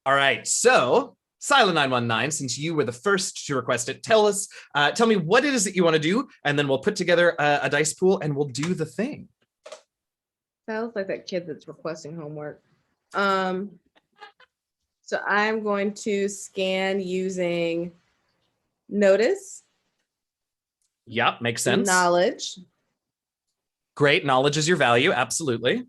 All right, so Cyla 919, since you were the first to request it, tell me what it is that you want to do, and then we'll put together a dice pool and we'll do the thing. Sounds like that kid that's requesting homework. So I'm going to scan using notice. Yep, makes sense. Knowledge. Great, knowledge is your value, absolutely.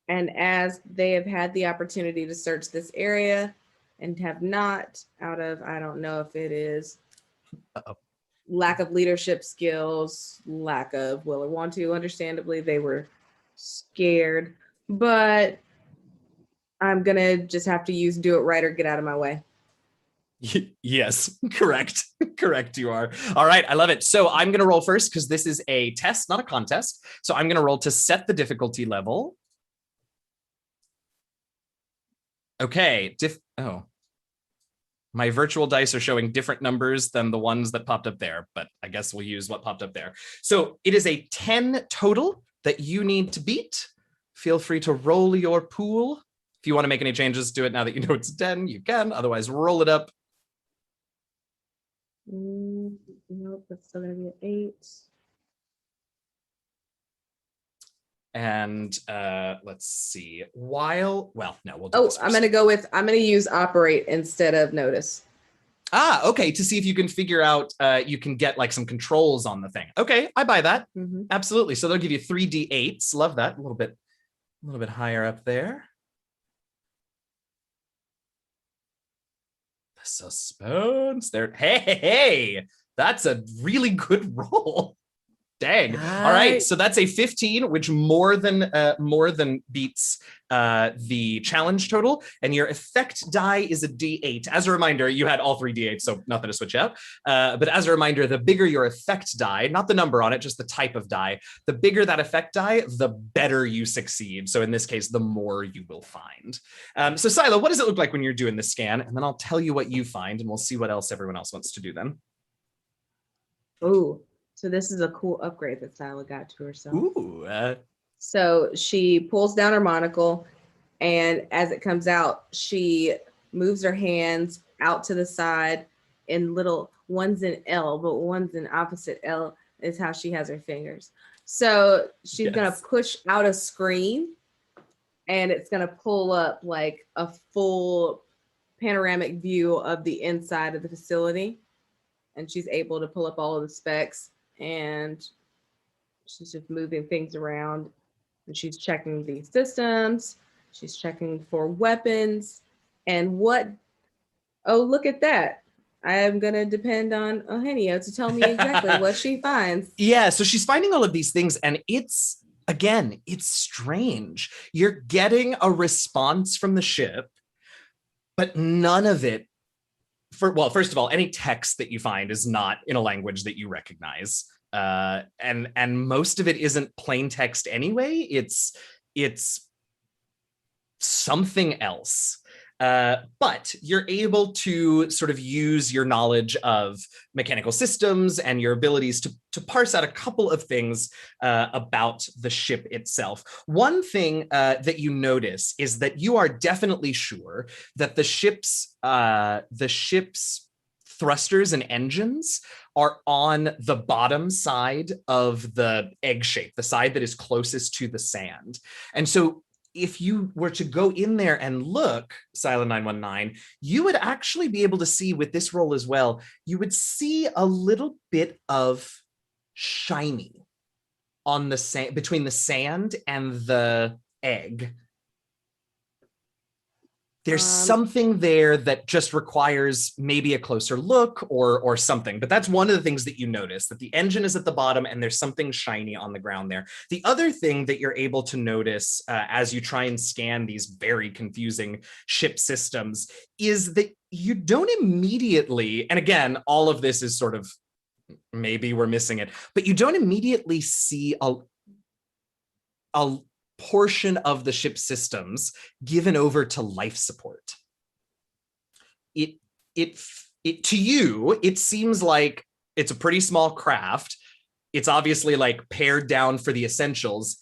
And as they have had the opportunity to search this area and have not, out of, I don't know if it is lack of leadership skills, lack of will or want to, understandably, they were scared, but I'm gonna just have to use do it right or get out of my way. Yes, correct. Correct, you are. All right, I love it. So I'm going to roll first because this is a test, not a contest. So I'm going to roll to set the difficulty level. Okay, my virtual dice are showing different numbers than the ones that popped up there, but I guess we'll use what popped up there. So it is a 10 total that you need to beat. Feel free to roll your pool. If you want to make any changes to it now that you know it's 10, you can. Otherwise, roll it up. Nope, that's still gonna be an 8. And let's see. We'll do this I'm first. I'm gonna use operate instead of notice. Okay, to see if you can figure out, you can get like some controls on the thing. Okay, I buy that. Mm-hmm. Absolutely. So they'll give you 3d8s. Love that. A little bit higher up there. The suspense there. Hey, that's a really good roll. Dang. All right, so that's a 15, which more than beats the challenge total, and your effect die is a d8. As a reminder, you had all 3 d8s, so nothing to switch out. But as a reminder, the bigger your effect die, not the number on it, just the type of die, the bigger that effect die, the better you succeed. So in this case, the more you will find. So Cyla, what does it look like when you're doing the scan? And then I'll tell you what you find, and we'll see what else everyone else wants to do then. Ooh. So this is a cool upgrade that Cyla got to herself. Ooh. So she pulls down her monocle, and as it comes out, she moves her hands out to the side in little ones in L, but ones in opposite L is how she has her fingers. So she's gonna push out a screen, and it's gonna pull up like a full panoramic view of the inside of the facility. And she's able to pull up all of the specs, and she's just moving things around, and she's checking the systems, she's checking for weapons, and look at that. I'm gonna depend on Eugenio to tell me exactly what she finds. Yeah, so she's finding all of these things, and it's strange. You're getting a response from the ship, but none of it, first of all, any text that you find is not in a language that you recognize. And most of it isn't plain text anyway. It's something else. But you're able to sort of use your knowledge of mechanical systems and your abilities to parse out a couple of things about the ship itself. One thing that you notice is that you are definitely sure that the ship's thrusters and engines are on the bottom side of the egg shape, the side that is closest to the sand. And so if you were to go in there and look, Cyla 919, you would actually be able to see with this roll as well, you would see a little bit of shiny on the sand, between the sand and the egg. There's something there that just requires maybe a closer look or something. But that's one of the things that you notice, that the engine is at the bottom and there's something shiny on the ground there. The other thing that you're able to notice as you try and scan these very confusing ship systems is that you don't immediately, and again, all of this is sort of, maybe we're missing it, but you don't immediately see a portion of the ship systems given over to life support. It to you, it seems like it's a pretty small craft. It's obviously like pared down for the essentials.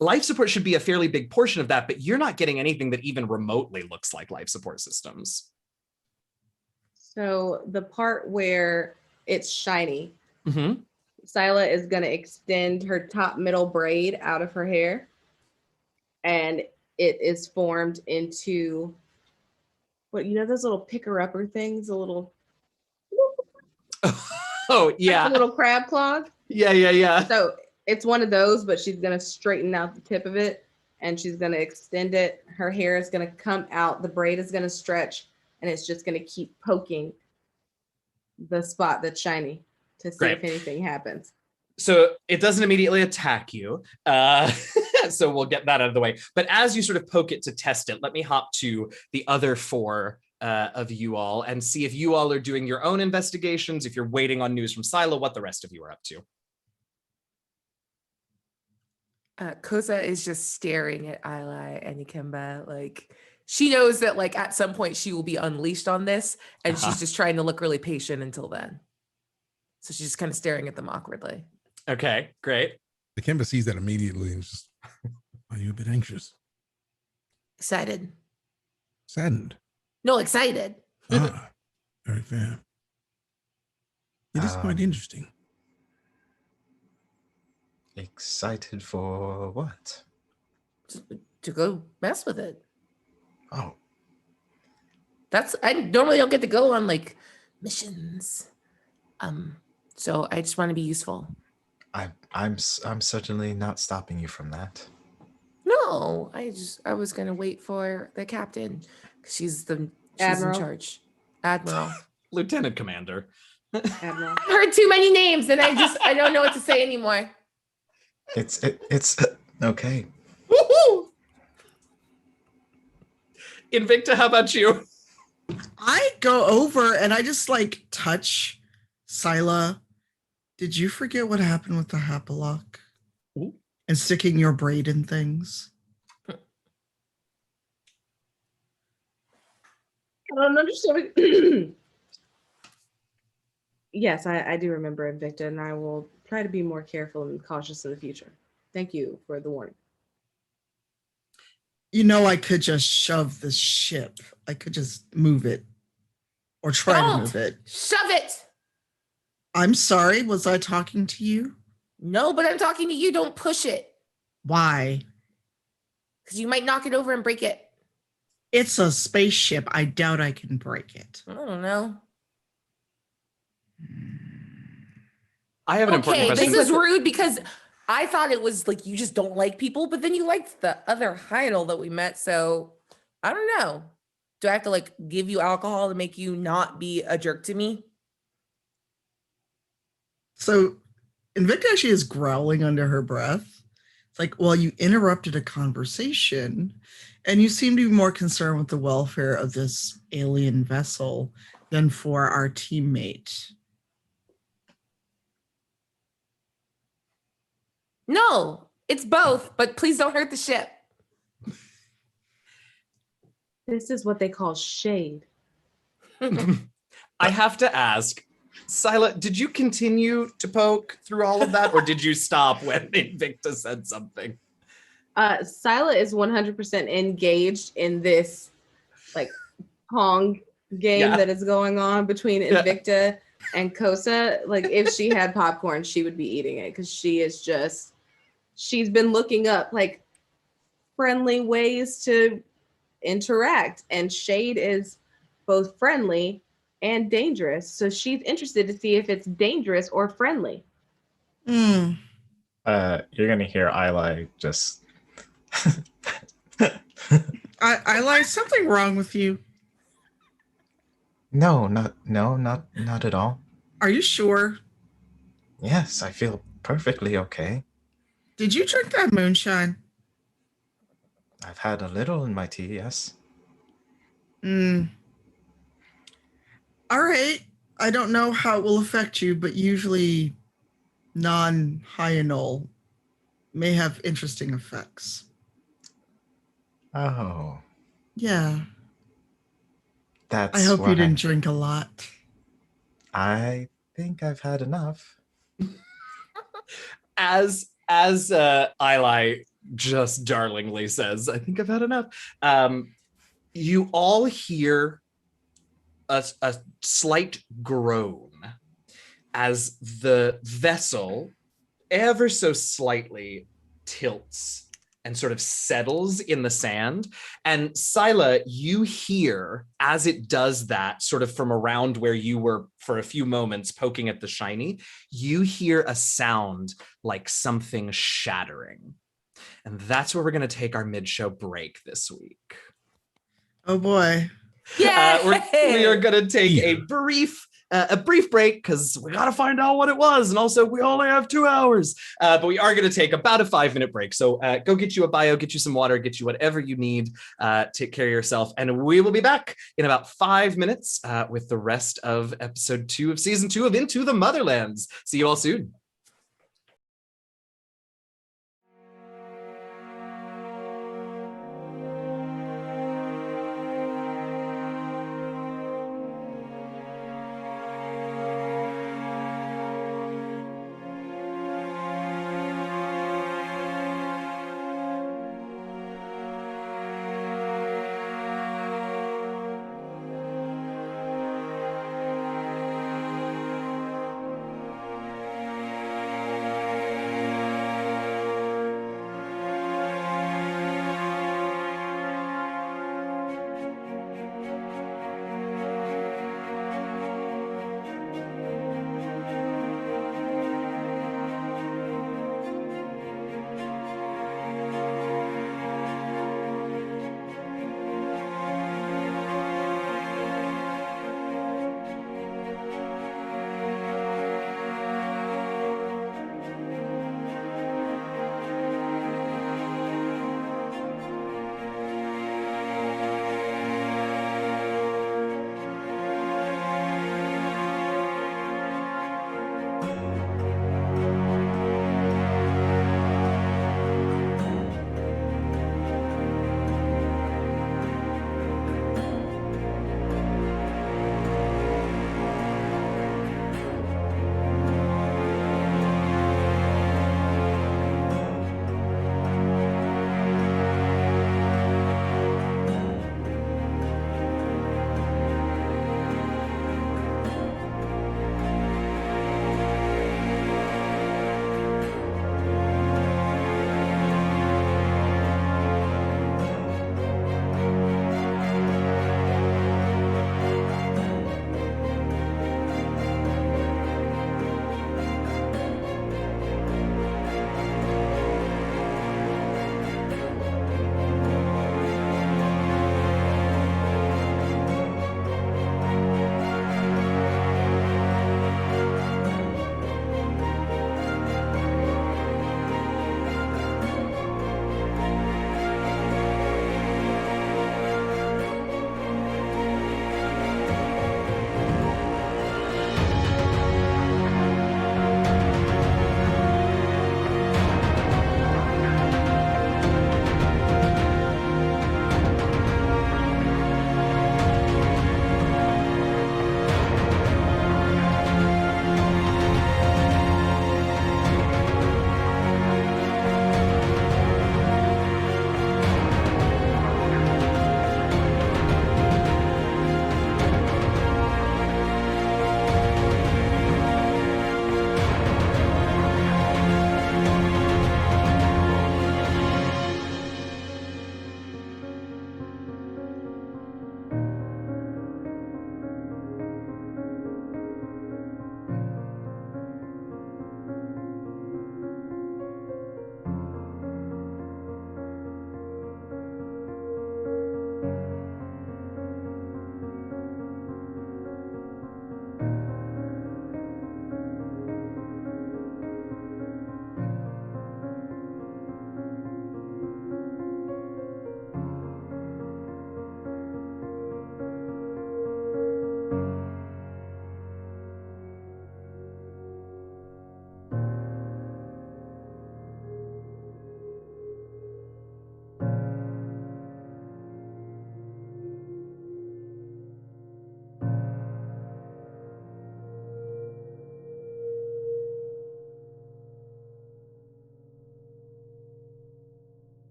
Life support should be a fairly big portion of that, but you're not getting anything that even remotely looks like life support systems. So the part where it's shiny, Mm-hmm. Cyla is going to extend her top middle braid out of her hair, and it is formed into what, you know, those little picker-upper things, a little Oh yeah, a little crab claw. yeah. So it's one of those, but she's going to straighten out the tip of it, and she's going to extend it. Her hair is going to come out, the braid is going to stretch, and it's just going to keep poking the spot that's shiny to see if anything happens. So it doesn't immediately attack you. So we'll get that out of the way. But as you sort of poke it to test it, let me hop to the other four of you all and see if you all are doing your own investigations, if you're waiting on news from Cyla, what the rest of you are up to. Koseh is just staring at Ilay and Ikemba. Like, she knows that like at some point she will be unleashed on this, and she's just trying to look really patient until then. So she's just kind of staring at them awkwardly. Okay, great. Ikemba sees that immediately and is just, are you a bit anxious? Excited. Saddened. No, excited. Ah, very fair. It is quite interesting. Excited for what? To go mess with it. Oh, I normally don't get to go on like missions. So I just want to be useful. I'm certainly not stopping you from that. No, I was gonna wait for the captain. She's in charge. Admiral. Lieutenant Commander. Admiral. I've heard too many names and I don't know what to say anymore. It's okay. Woohoo! Invicta, how about you? I go over and I just like touch Cyla. Did you forget what happened with the Hapalock? Ooh. And sticking your braid in things? I don't understand. Yes, I do remember Invicta, and I will try to be more careful and cautious in the future. Thank you for the warning. You know, I could just shove the ship. I could just move it or try to move it. Shove it. I'm sorry. Was I talking to you? No, but I'm talking to you. Don't push it. Why? Because you might knock it over and break it. It's a spaceship. I doubt I can break it. I don't know. I have an important question. This is rude because I thought it was like you just don't like people, but then you liked the other Hynel that we met. So I don't know. Do I have to like give you alcohol to make you not be a jerk to me? So Invicta actually is growling under her breath. It's like, well, you interrupted a conversation and you seem to be more concerned with the welfare of this alien vessel than for our teammate. No, it's both, but please don't hurt the ship. This is what they call shade. I have to ask, Cyla, did you continue to poke through all of that, or did you stop when Invicta said something? Cyla is 100% engaged in this like Pong game that is going on between Invicta and Koseh. Like if she had popcorn, she would be eating it because she's been looking up like friendly ways to interact, and shade is both friendly and dangerous. So she's interested to see if it's dangerous or friendly. Hmm. You're gonna hear Ilay just. I like something wrong with you. No, not at all. Are you sure? Yes, I feel perfectly okay. Did you drink that moonshine? I've had a little in my tea, yes. Hmm. All right. I don't know how it will affect you, but usually non-hyanol may have interesting effects. Oh, Yeah. I that's hope you why didn't drink a lot. I think I've had enough. As Ilay just darlingly says, I think I've had enough. You all hear a slight groan as the vessel ever so slightly tilts and sort of settles in the sand. And Cyla, you hear as it does that, sort of from around where you were for a few moments poking at the shiny, you hear a sound like something shattering. And that's where we're going to take our mid-show break this week. Oh boy. We are Yay! going to take Yeah. a brief break because we got to find out what it was. And also, we only have 2 hours. But we are going to take about a 5-minute break. So go get you a bio, get you some water, get you whatever you need. Take care of yourself. And we will be back in about 5 minutes with the rest of episode 2 of season 2 of Into the Motherlands. See you all soon.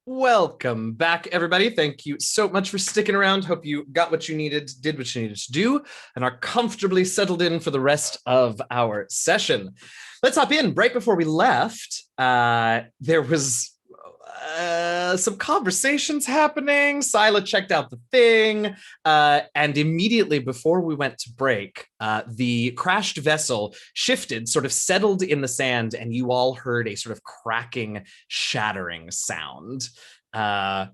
Welcome back, everybody. Thank you so much for sticking around. Hope you got what you needed, did what you needed to do, and are comfortably settled in for the rest of our session. Let's hop in. Right before we left, there was some conversations happening. Cyla checked out the thing, and immediately before we went to break, the crashed vessel shifted, sort of settled in the sand, and you all heard a sort of cracking, shattering sound. That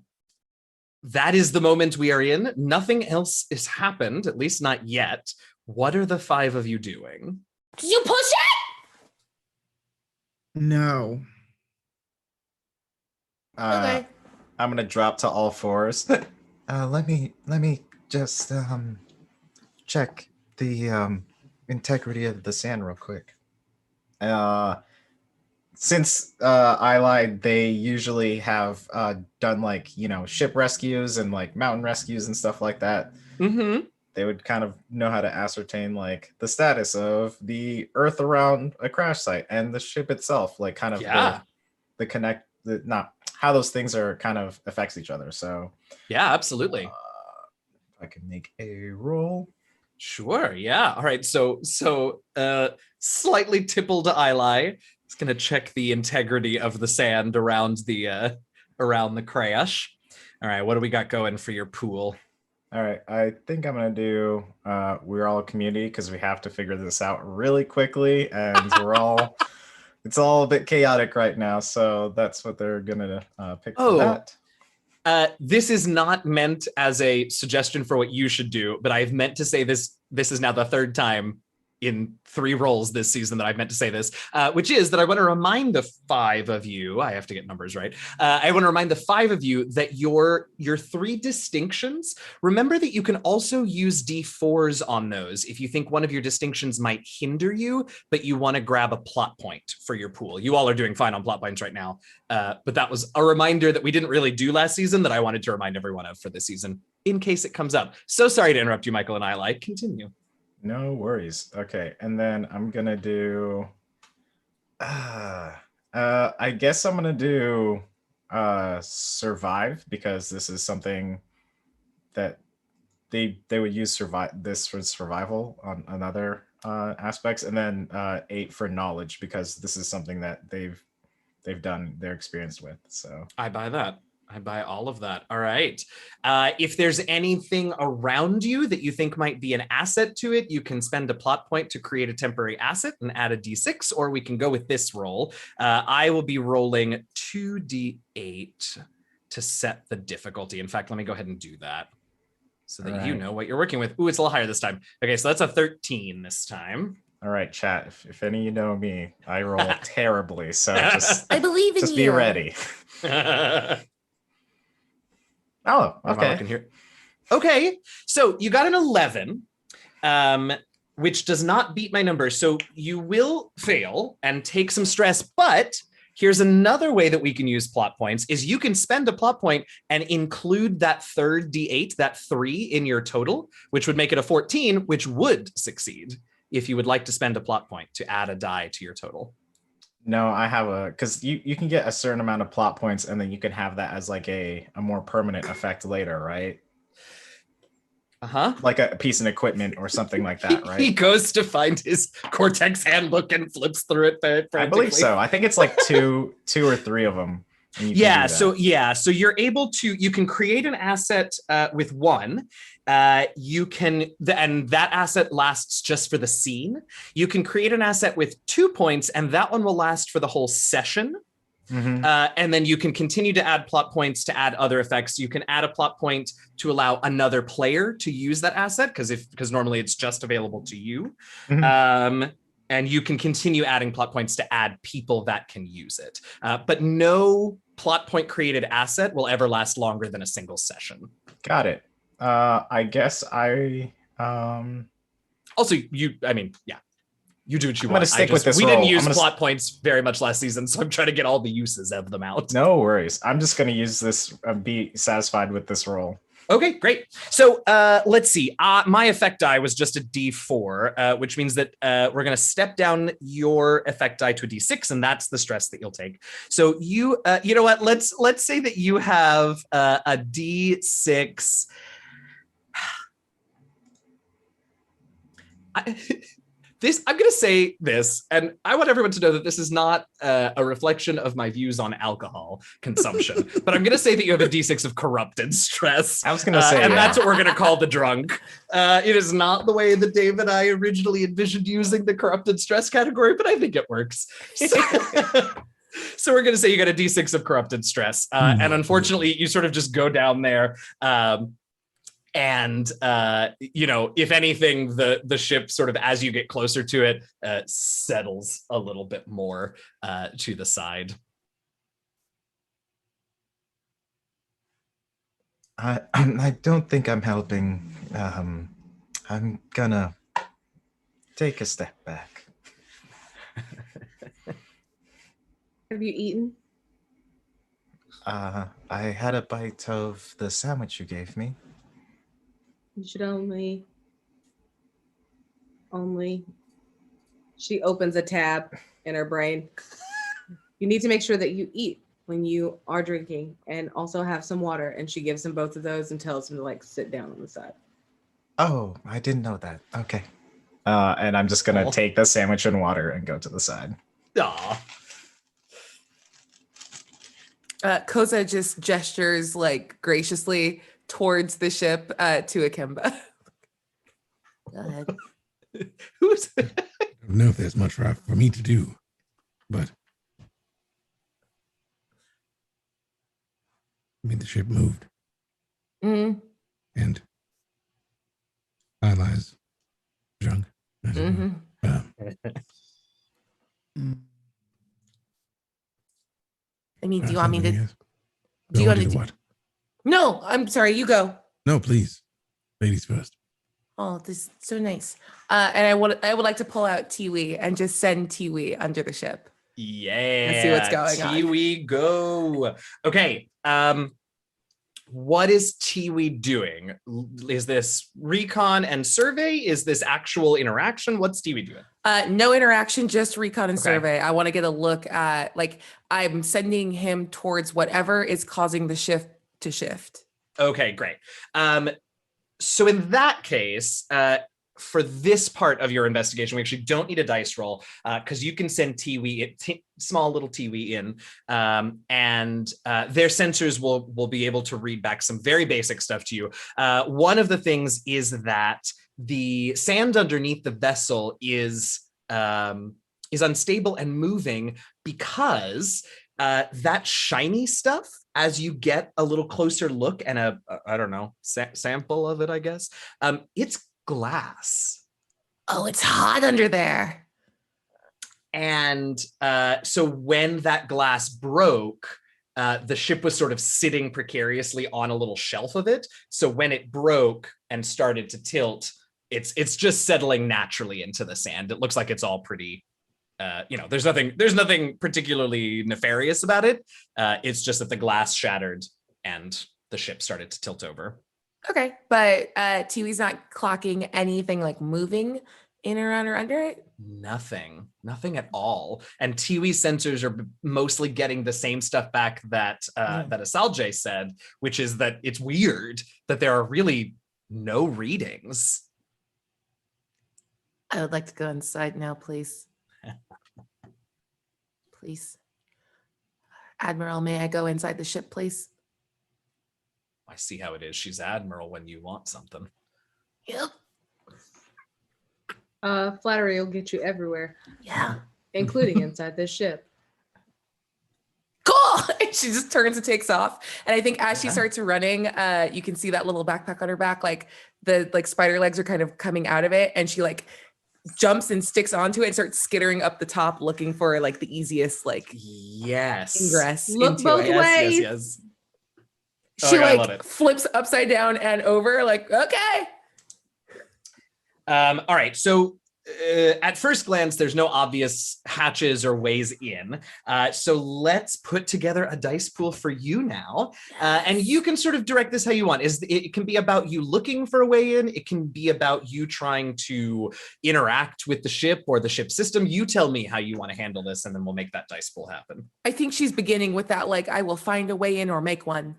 is the moment we are in. Nothing else has happened, at least not yet. What are the five of you doing? Did you push it? No. Okay. I'm gonna drop to all fours. Let me just check the integrity of the sand real quick. Since Ilay, they usually have done like ship rescues and like mountain rescues and stuff like that. Mm-hmm. They would kind of know how to ascertain like the status of the Earth around a crash site and the ship itself, like kind of Yeah. the connect the not how those things are kind of affects each other. So Yeah, absolutely. I can make a roll. Sure. Yeah. All right. So slightly tippled Ilay is going to check the integrity of the sand around the crash. All right. What do we got going for your pool? All right, I think I'm gonna do we're all a community because we have to figure this out really quickly, and it's all a bit chaotic right now, so that's what they're gonna pick for that. This is not meant as a suggestion for what you should do, but I've meant to say this. This is now the third time in 3 roles this season that I've meant to say this, which is that I want to remind the 5 of you, I have to get numbers right. I want to remind the 5 of you that your 3 distinctions, remember that you can also use D4s on those if you think one of your distinctions might hinder you, but you want to grab a plot point for your pool. You all are doing fine on plot points right now. But that was a reminder that we didn't really do last season that I wanted to remind everyone of for this season in case it comes up. So sorry to interrupt you, Michael and Ilay. Continue. No worries. Okay, and then I'm gonna do I guess I'm gonna do survive, because this is something that they would use this for survival on other aspects, and then 8 for knowledge, because this is something that they're experienced with. So I buy that. I buy all of that. All right. If there's anything around you that you think might be an asset to it, you can spend a plot point to create a temporary asset and add a D6, or we can go with this roll. I will be rolling 2D8 to set the difficulty. In fact, let me go ahead and do that so that you know what you're working with. Ooh, it's a little higher this time. Okay, so that's a 13 this time. All right, chat. If any of you know me, I roll terribly. So just I believe in just you. be ready. Oh, okay. Okay, so you got an 11, which does not beat my number. So you will fail and take some stress, but here's another way that we can use plot points is you can spend a plot point and include that third D8, that 3 in your total, which would make it a 14, which would succeed if you would like to spend a plot point to add a die to your total. No, I have because you can get a certain amount of plot points, and then you can have that as like a more permanent effect later, right? Like a piece of equipment or something like that, right? He goes to find his Cortex handbook and flips through it. I believe so. I think it's like two or 3 of them. Yeah. So you're able to, you can create an asset with 1. You can, and that asset lasts just for the scene. You can create an asset with 2 points, and that one will last for the whole session. Mm-hmm. And then you can continue to add plot points to add other effects. You can add a plot point to allow another player to use that asset, because normally it's just available to you. Mm-hmm. And you can continue adding plot points to add people that can use it. But no plot point created asset will ever last longer than a single session. Got it. I guess I also you do what you want. I'm gonna stick with this we roll. didn't use plot points very much last season, so I'm trying to get all the uses of them out. No worries. I'm just gonna use this, be satisfied with this roll. Okay, great. So let's see. My effect die was just a D4, which means that we're going to step down your effect die to a D6, and that's the stress that you'll take. So you know what? Let's say that you have a D6. I'm going to say this, and I want everyone to know that this is not a reflection of my views on alcohol consumption, but I'm going to say that you have a D6 of corrupted stress. I was going to say, and that's what we're going to call the drunk. It is not the way that Dave and I originally envisioned using the corrupted stress category, but I think it works. So we're going to say you got a D6 of corrupted stress. And unfortunately, you sort of just go down there. And if anything, the ship sort of, as you get closer to it, settles a little bit more to the side. I don't think I'm helping. I'm gonna take a step back. Have you eaten? I had a bite of the sandwich you gave me. You should only. She opens a tab in her brain. You need to make sure that you eat when you are drinking, and also have some water. And she gives him both of those and tells him to like sit down on the side. Oh, I didn't know that. Okay. And I'm just gonna take the sandwich and water and go to the side. Aw. Koseh just gestures like graciously towards the ship to Ikemba. Go ahead. Who's I don't know if there's much for me to do, but I mean, the ship moved, Mm-hmm. and Ilay's drunk. Mm-hmm. I mean, do you want me to? Do you want to do what? No, I'm sorry. You go. No, please, ladies first. Oh, this is so nice. And I would like to pull out Tiwi and just send Tiwi under the ship. Yeah. Let's see what's going on. Tiwi, go. Okay. What is Tiwi doing? Is this recon and survey? Is this actual interaction? What's Tiwi doing? No interaction, just recon and survey. I want to get a look at, like, I'm sending him towards whatever is causing the shift to shift. Okay, great. So in that case, for this part of your investigation, we actually don't need a dice roll because you can send Tiwi, small little Tiwi in, and their sensors will be able to read back some very basic stuff to you. One of the things is that the sand underneath the vessel is unstable and moving because that shiny stuff, as you get a little closer look and I don't know, sample of it, I guess, it's glass. Oh, it's hot under there. And so when that glass broke, the ship was sort of sitting precariously on a little shelf of it. So when it broke and started to tilt, it's just settling naturally into the sand. It looks like it's all pretty, there's nothing particularly nefarious about it. It's just that the glass shattered and the ship started to tilt over. Okay, but Tiwi's not clocking anything like moving in, around, or under it? Nothing at all. And Tiwi's sensors are mostly getting the same stuff back that Asalje said, which is that it's weird that there are really no readings. I would like to go inside now, please. Please. Admiral, may I go inside the ship, please? I see how it is. She's Admiral when you want something. Yep. Flattery will get you everywhere. Yeah. Including inside this ship. Cool. She just turns and takes off. And I think as she starts running, you can see that little backpack on her back, like the spider legs are kind of coming out of it. And she like jumps and sticks onto it and starts skittering up the top, looking for like the easiest ingress. Look both ways. Yes. She flips upside down and over, like, okay. All right. So at first glance, there's no obvious hatches or ways in. So let's put together a dice pool for you now. And you can sort of direct this how you want. It can be about you looking for a way in. It can be about you trying to interact with the ship or the ship system. You tell me how you want to handle this, and then we'll make that dice pool happen. I think she's beginning with that, like, I will find a way in or make one.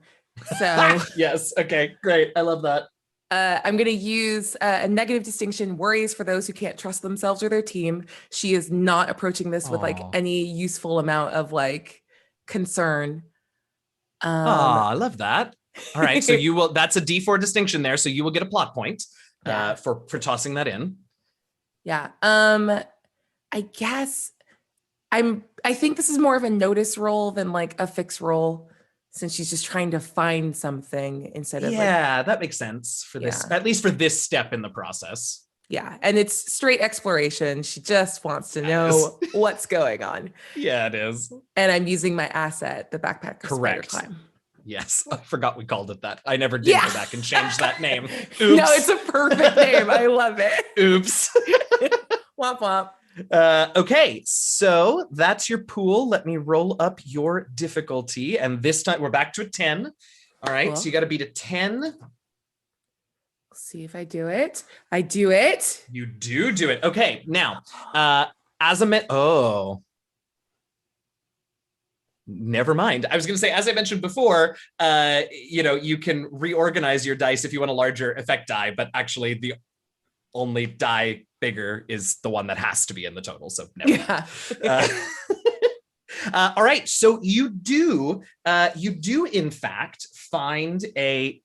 So yes. Okay, great. I love that. I'm going to use a negative distinction, worries for those who can't trust themselves or their team. She is not approaching this with like any useful amount of like concern. I love that. All right. So you will, that's a D4 distinction there. So you will get a plot point for tossing that in. Yeah. I guess I think this is more of a notice roll than like a fix roll, since she's just trying to find something instead of that makes sense for this, at least for this step in the process. Yeah, and it's straight exploration. She just wants to know what's going on. Yeah, it is. And I'm using my asset, the backpack. Correct. Spider climb. Yes, I forgot we called it that. I never did go back and change that name. Oops. No, it's a perfect name. I love it. Oops. Womp womp. Okay, so that's your pool. Let me roll up your difficulty. And this time we're back to a 10. All right, cool. So you got to beat a 10. Let's see if I do it. I do it. You do it. Okay, now, as a never mind. I was going to say, as I mentioned before, you can reorganize your dice if you want a larger effect die, but actually the only die bigger is the one that has to be in the total. So never mind. All right. So you do in fact find a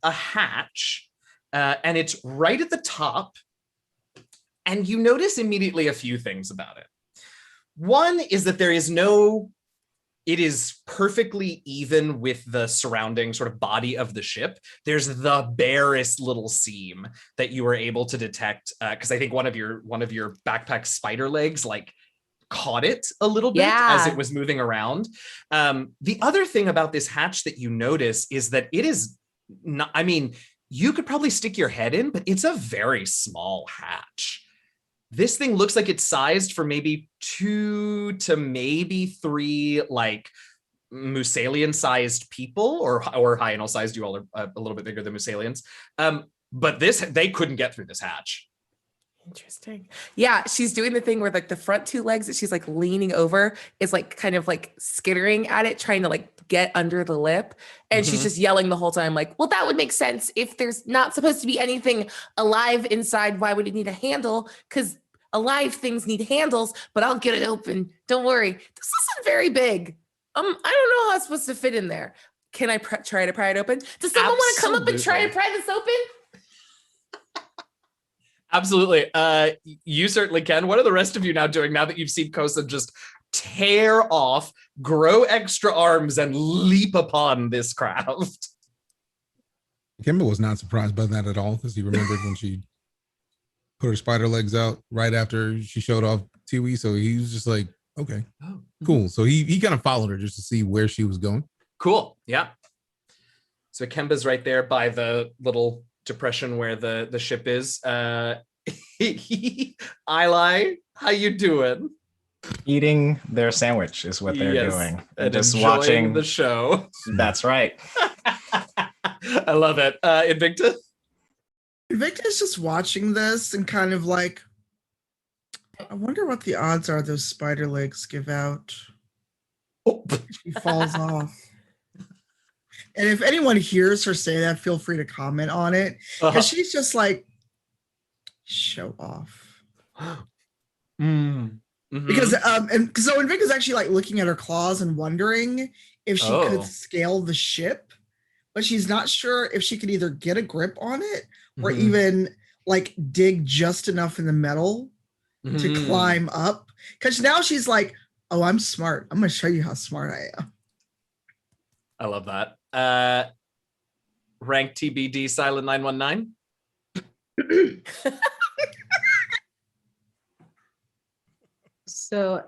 hatch, and it's right at the top. And you notice immediately a few things about it. One is that it is perfectly even with the surrounding sort of body of the ship. There's the barest little seam that you were able to detect, because I think one of your backpack spider legs like caught it a little bit as it was moving around. The other thing about this hatch that you notice is that it is not, I mean, you could probably stick your head in, but it's a very small hatch. This thing looks like it's sized for maybe 2 to maybe 3 like Musalian sized people, or Hyanal sized. You all are a little bit bigger than Musalians. But they couldn't get through this hatch. Interesting. Yeah, she's doing the thing where like the front 2 legs that she's like leaning over is like kind of like skittering at it, trying to like get under the lip. And she's just yelling the whole time like, well, that would make sense. If there's not supposed to be anything alive inside, why would it need a handle? Because alive things need handles, but I'll get it open. Don't worry. This isn't very big. I don't know how it's supposed to fit in there. Can I try to pry it open? Does someone want to come up and try to pry this open? Absolutely. You certainly can. What are the rest of you now doing now that you've seen Koseh just tear off, grow extra arms, and leap upon this craft? Ikemba was not surprised by that at all, because he remembered when she put her spider legs out right after she showed off Tiwi. So he was just like, okay, cool. So he kind of followed her just to see where she was going. Cool. Yeah. So Ikemba's right there by the little depression where the ship is. Ilay, how you doing? Eating their sandwich is what they're doing. And just enjoying watching the show. That's right. I love it. Invicta? Invicta is just watching this and kind of like, I wonder what the odds are those spider legs give out. Oh. She falls off. And if anyone hears her say that, feel free to comment on it. Because she's just like, show off. Because and so Invicta's actually like looking at her claws and wondering if she could scale the ship, but she's not sure if she could either get a grip on it or even like dig just enough in the metal to climb up. Because now she's like, oh, I'm smart. I'm gonna show you how smart I am. I love that. Rank TBD Cyla 919. So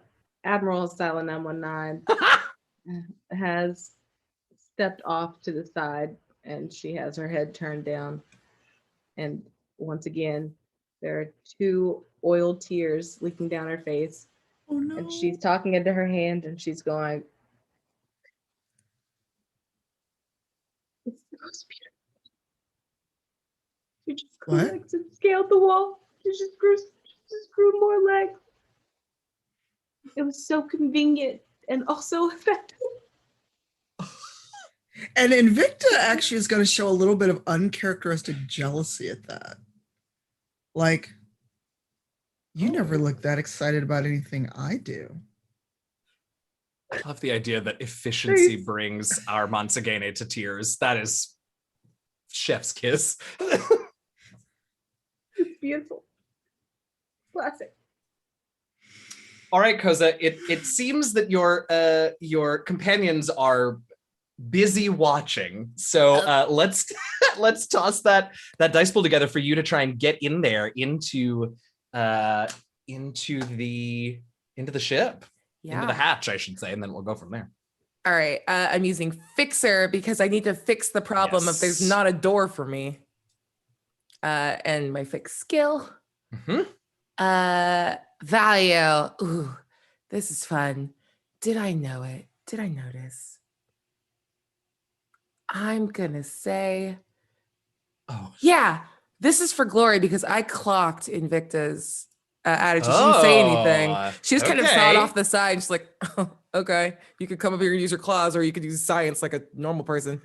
Admiral Cyla 919 has stepped off to the side, and she has her head turned down. And once again, there are 2 oiled tears leaking down her face. Oh no. And she's talking into her hand, and she's going, "It's the most beautiful. She just grew legs and scaled the wall. She just grew more legs. It was so convenient and also effective." And Invicta actually is going to show a little bit of uncharacteristic jealousy at that. Like, you never look that excited about anything I do. I love the idea that efficiency brings our Mansagene to tears. That is chef's kiss. It's beautiful. Classic. All right, Koseh, it seems that your companions are busy watching. So let's toss that dice pool together for you to try and get in there into the ship, into the hatch, I should say, and then we'll go from there. All right, I'm using Fixer because I need to fix the problem if there's not a door for me. And my fix skill. Value. Ooh, this is fun. Did I know it? Did I notice? I'm gonna say, yeah, this is for glory because I clocked Invicta's attitude. She didn't say anything. Oh, She just kind of saw it okay. off the side. She's like, oh, okay, you could come up here and use your claws, or you could use science like a normal person.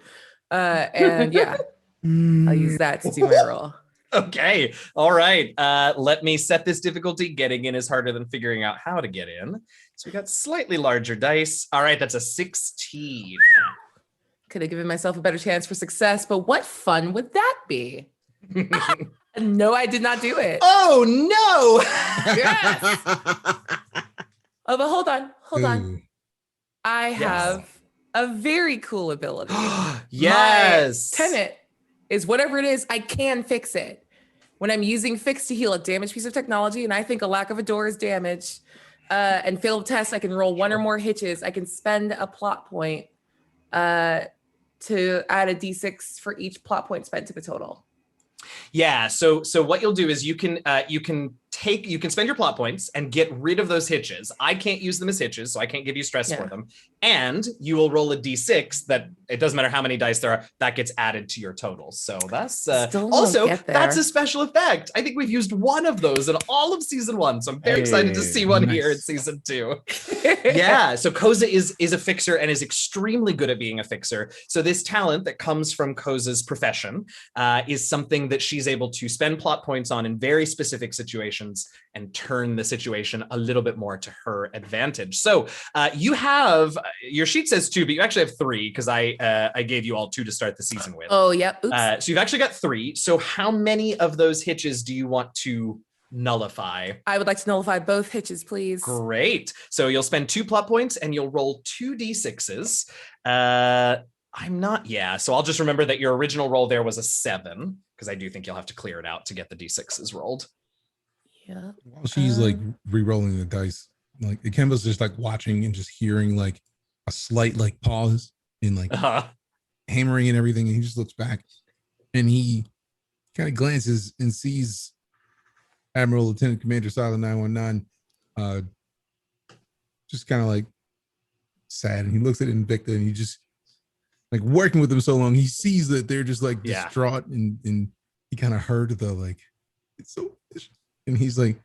And yeah, I'll use that to do my roll. Okay. All right. Let me set this difficulty. Getting in is harder than figuring out how to get in. So we got slightly larger dice. All right. That's a 16. Could have given myself a better chance for success, but what fun would that be? No, I did not do it. Oh, no. Yes. Oh, but hold on. Ooh. I have a very cool ability. Yes. My tenet is whatever it is, I can fix it. When I'm using fix to heal a damaged piece of technology, and I think a lack of a door is damage, and failed test, I can roll one or more hitches. I can spend a plot point to add a d6 for each plot point spent to the total. Yeah. So what you'll do is you can spend your plot points and get rid of those hitches. I can't use them as hitches, so I can't give you stress for them. And you will roll a d6 that it doesn't matter how many dice there are, that gets added to your total. So that's also that's a special effect. I think we've used one of those in all of season 1. So I'm very excited to see one here in season 2. Yeah. So Koseh is a fixer and is extremely good at being a fixer. So this talent that comes from Koseh's profession is something that she's able to spend plot points on in very specific situations and turn the situation a little bit more to her advantage. So you have, your sheet says 2, but you actually have 3 because I gave you all 2 to start the season with. Oh, yep. Oops. So you've actually got 3. So how many of those hitches do you want to nullify? I would like to nullify both hitches, please. Great. So you'll spend 2 plot points and you'll roll 2 d6s. So I'll just remember that your original roll there was a 7, because I do think you'll have to clear it out to get the d6s rolled. Yeah. While she's like re-rolling the dice, like Ikemba's just like watching and just hearing like a slight like pause in like hammering and everything, and he just looks back and he kind of glances and sees Admiral Lieutenant Commander Cyla 919 just kind of like sad, and he looks at Invicta and he just like working with them so long, he sees that they're just like distraught, and he kind of heard the like, it's so, and he's like,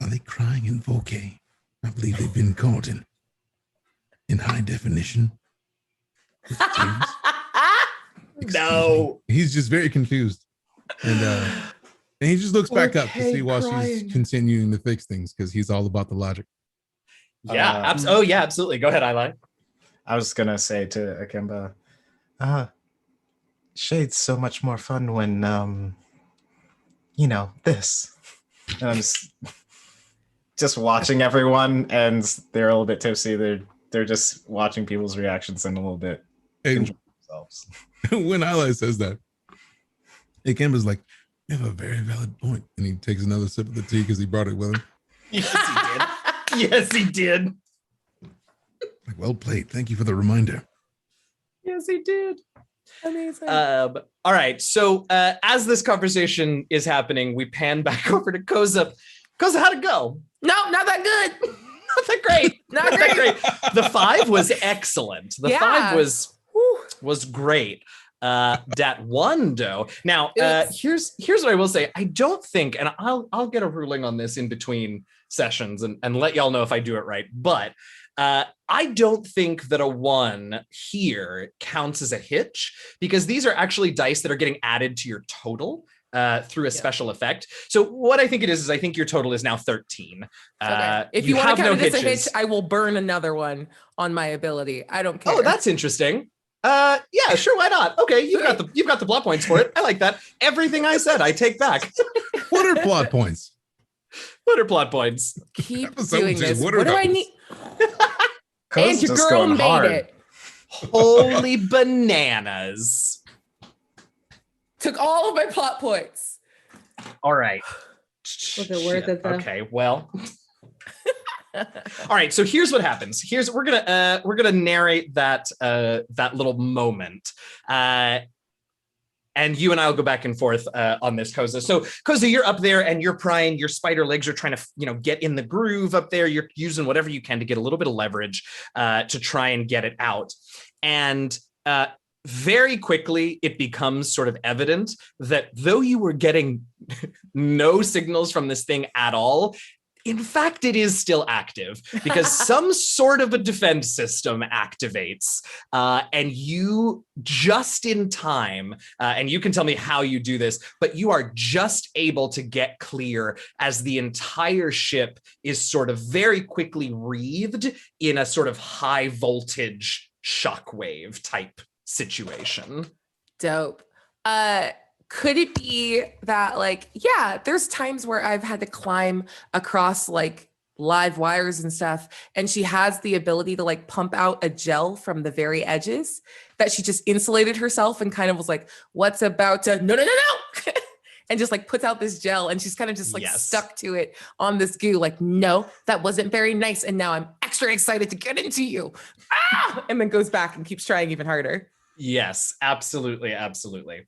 are they crying in 4K? I believe they've been caught in high definition. No. He's just very confused. And he just looks back up to see while she's continuing to fix things, because he's all about the logic. Yeah. Absolutely. Go ahead, Ilay. I was gonna say to Ikemba, Shade's so much more fun when this. And I'm just watching everyone, and they're a little bit tipsy. They're just watching people's reactions and a little bit enjoying themselves. When Ilay says that, Ikemba's like, you have a very valid point. And he takes another sip of the tea because he brought it with him. Yes, he did. Yes, he did. Like, well played. Thank you for the reminder. Yes, he did. Amazing. All right. So as this conversation is happening, we pan back over to Koseh. Koseh, how'd it go? No, not that good. Not that great. Not that great. The 5 was excellent. The 5 was great. Dat 1 though. Now, here's what I will say. I don't think, and I'll get a ruling on this in between sessions and let y'all know if I do it right. But I don't think that a 1 here counts as a hitch, because these are actually dice that are getting added to your total through a special effect. So what I think it is I think your total is now 13. Okay. If you want to count it as a hitch, I will burn another one on my ability. I don't care. Oh, that's interesting. Yeah, sure, why not? Okay, you've got the plot points for it. I like that. Everything I said, I take back. What are plot points? What are plot points? Keep doing this. What do I need? And your just girl going made hard. it. Holy bananas. Took all of my plot points. All right. Was it worth it though? Okay, well. All right, so here's what happens. We're gonna narrate that little moment. And you and I will go back and forth on this, Koseh. So, Koseh, you're up there and you're prying. Your spider legs are trying to, get in the groove up there. You're using whatever you can to get a little bit of leverage to try and get it out. And very quickly, it becomes sort of evident that though you were getting no signals from this thing at all, in fact, it is still active because some sort of a defense system activates, and you just in time, and you can tell me how you do this, but you are just able to get clear as the entire ship is sort of very quickly wreathed in a sort of high voltage shockwave type situation. Dope. Could it be that, like, yeah, there's times where I've had to climb across like live wires and stuff, and she has the ability to like pump out a gel from the very edges that she just insulated herself and kind of was like, what's about to, no, and just like puts out this gel, and she's kind of just like stuck to it on this goo, like, no, that wasn't very nice, and now I'm extra excited to get into you. And then goes back and keeps trying even harder. Yes, absolutely, absolutely.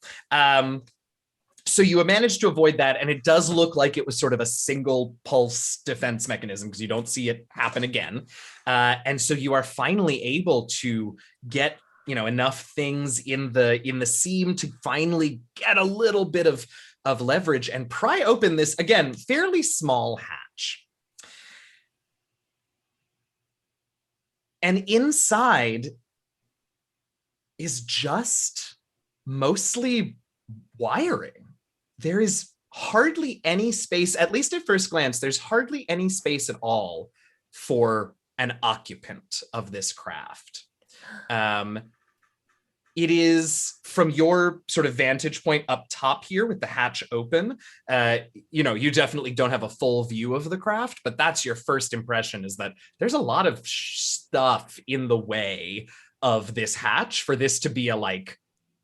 So you managed to avoid that, and it does look like it was sort of a single pulse defense mechanism because you don't see it happen again. And so you are finally able to get, enough things in the seam to finally get a little bit of leverage and pry open this, again, fairly small hatch. And inside is just mostly wiring. There is hardly any space, at least at first glance, there's hardly any space at all for an occupant of this craft. It is, from your sort of vantage point up top here with the hatch open, you definitely don't have a full view of the craft, but that's your first impression, is that there's a lot of stuff in the way of this hatch for this to be a like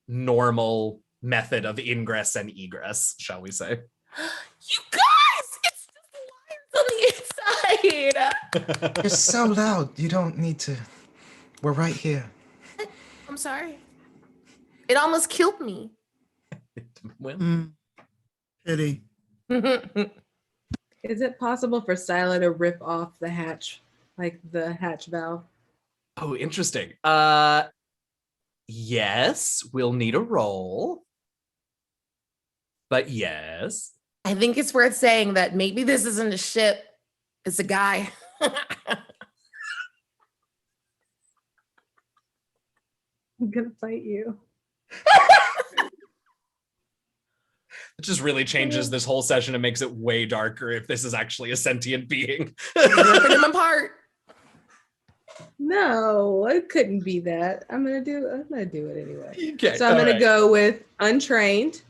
normal method of ingress and egress, shall we say. You guys, it's just wires on the inside. You're so loud. You don't need to. We're right here. I'm sorry. It almost killed me. Pity. Is it possible for Cyla to rip off the hatch, like the hatch valve? Oh, interesting. Yes, we'll need a roll. But yes. I think it's worth saying that maybe this isn't a ship, it's a guy. I'm gonna fight you. It just really changes this whole session and makes it way darker if this is actually a sentient being. Ripping him apart. No, it couldn't be that. I'm gonna do it anyway. Okay, so I'm gonna go with untrained.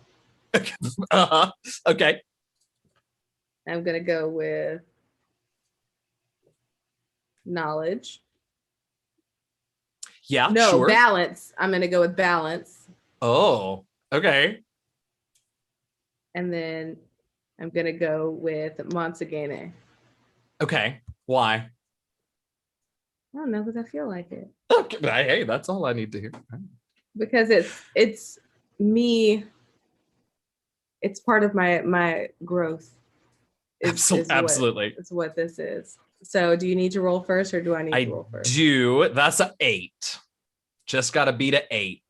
Okay. I'm gonna go with knowledge. Yeah, no, sure. Balance. I'm gonna go with balance. Oh, okay. And then I'm gonna go with Monsagene. Okay. Why? I don't know, because I feel like it. Okay. Hey, that's all I need to hear. Because it's me. It's part of my growth. Absolutely. It's what this is. So do you need to roll first, or do I need to roll first? I do. That's an 8. Just got to beat an 8.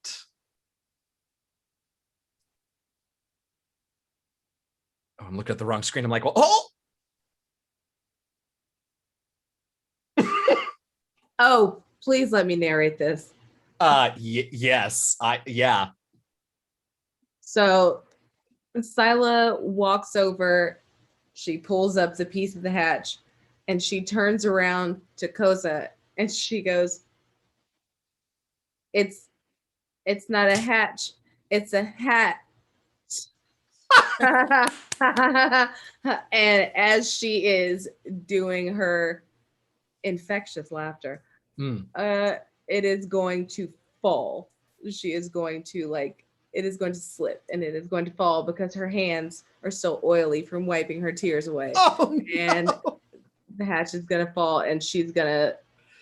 Oh, I'm looking at the wrong screen. I'm like, well, oh! Oh, please let me narrate this. Yes. Yeah. So Cyla walks over, she pulls up the piece of the hatch, and she turns around to Koseh and she goes, It's not a hatch, it's a hat. And as she is doing her infectious laughter, it is going to fall. She is going to it is going to slip and it is going to fall because her hands are so oily from wiping her tears away. Oh, no. And the hatch is gonna fall and she's gonna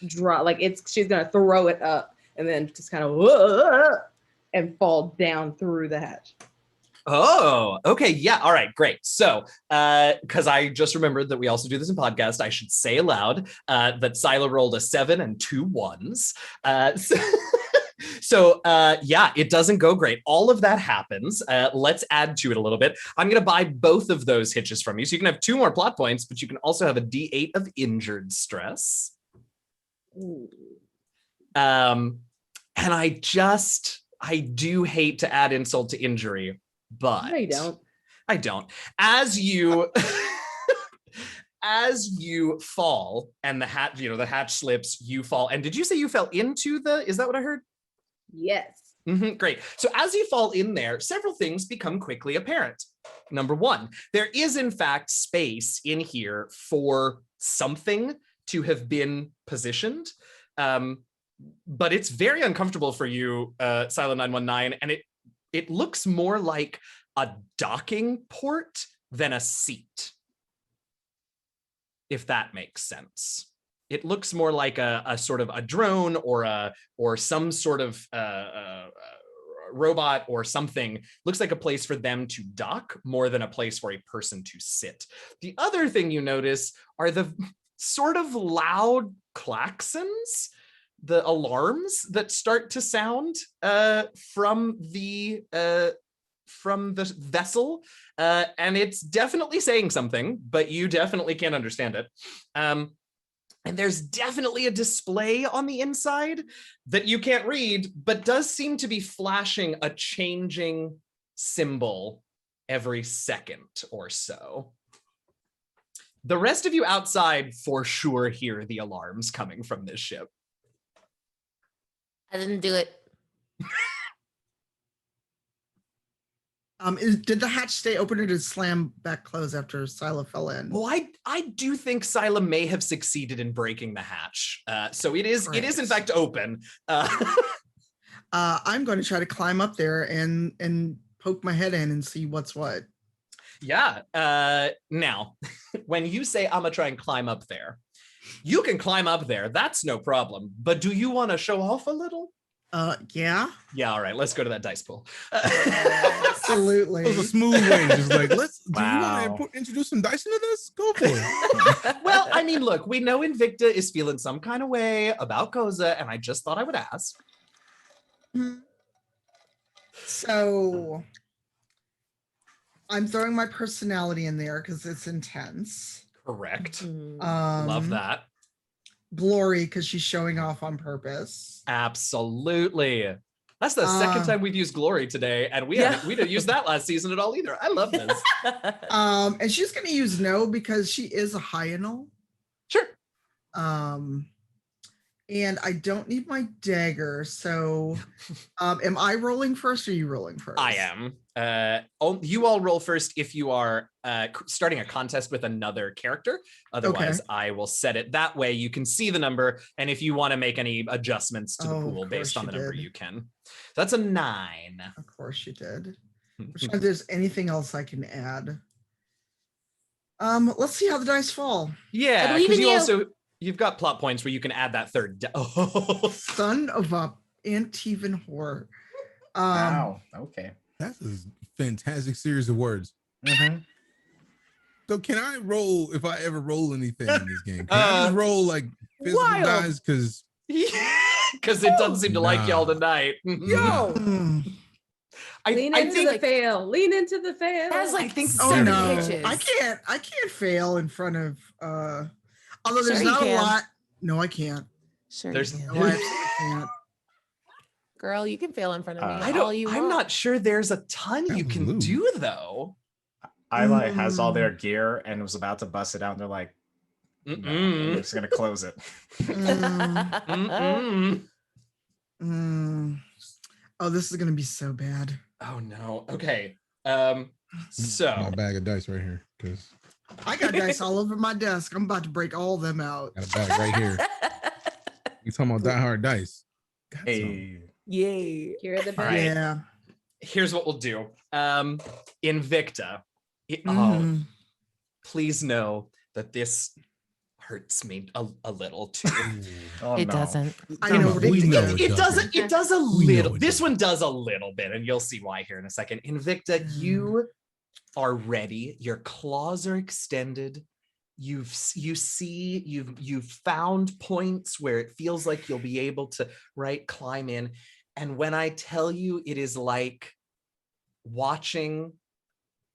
drop, she's gonna throw it up and then just kind of and fall down through the hatch. Oh, okay. Yeah. All right. Great. So, because I just remembered that we also do this in podcast, I should say aloud that Cyla rolled a 7 and 2 1s. So So yeah, it doesn't go great. All of that happens. Let's add to it a little bit. I'm going to buy both of those hitches from you. So you can have 2 more plot points, but you can also have a D8 of injured stress. And I do hate to add insult to injury, but No, you don't. I don't. As you as you fall and the hatch slips, you fall. And did you say you fell into is that what I heard? Yes. Great. So as you fall in there, several things become quickly apparent. Number 1, there is in fact space in here for something to have been positioned. But it's very uncomfortable for you, Cyla 919, and it looks more like a docking port than a seat, if that makes sense. It looks more like a sort of a drone or some sort of robot or something. Looks like a place for them to dock more than a place for a person to sit. The other thing you notice are the sort of loud klaxons, the alarms that start to sound from the vessel, and it's definitely saying something, but you definitely can't understand it. And there's definitely a display on the inside that you can't read, but does seem to be flashing a changing symbol every second or so. The rest of you outside for sure hear the alarms coming from this ship. I didn't do it. Did the hatch stay open or did it slam back closed after Cyla fell in? Well, I do think Cyla may have succeeded in breaking the hatch. So it is in fact open. I'm going to try to climb up there and poke my head in and see what's what. Yeah. Now, when you say I'm gonna try and climb up there, you can climb up there. That's no problem. But do you want to show off a little? Yeah. Yeah, all right, let's go to that dice pool. Absolutely. That was a smooth way. Just like, do Wow. you want to introduce some dice into this? Go for it. Well, I mean, look, we know Invicta is feeling some kind of way about Koseh, and I just thought I would ask. So I'm throwing my personality in there because it's intense. Correct. Mm. Love that. Glory because she's showing off on purpose. Absolutely. That's the second time we've used glory today, and we didn't use that last season at all either. I love this. And she's going to use no because she is a hyenal. Sure. And I don't need my dagger. So am I rolling first or are you rolling first? I am. You all roll first if you are starting a contest with another character. Otherwise, I will set it that way. You can see the number. And if you want to make any adjustments to the pool based on the number, you can. That's a 9. Of course you did. If there's anything else I can add. Let's see how the dice fall. Yeah, because you've got plot points where you can add that third. Son of a Antivan whore. Wow. Okay. That's a fantastic series of words. So can I roll if I ever roll anything in this game? Can I just roll like physical dice? Because it doesn't seem to like y'all tonight. Yo. Lean into the fail. Lean into the fail. That's like Oh no, I can't fail in front of although there's not a lot. No, I can't. Sure. No, I absolutely can't. Girl, you can fail in front of me. I'm not sure there's a ton you can do though. Ilay has all their gear and was about to bust it out, and they're like, no, we're just gonna close it. Oh, this is gonna be so bad. Oh no. Okay. So my bag of dice right here, because I got dice all over my desk. I'm about to break all of them out. Got a bag right here. You talking about Die Hard dice? Hey. Yay. You're the best. right. Yeah. Here's what we'll do. Invicta. Please know that this hurts me a little too. Oh, It no. doesn't. I know. It does a little. This doesn't. one does a little bit, and you'll see why here in a second. Invicta, you are ready. Your claws are extended. You've found points where it feels like you'll be able to climb in, And when I tell you, it is like watching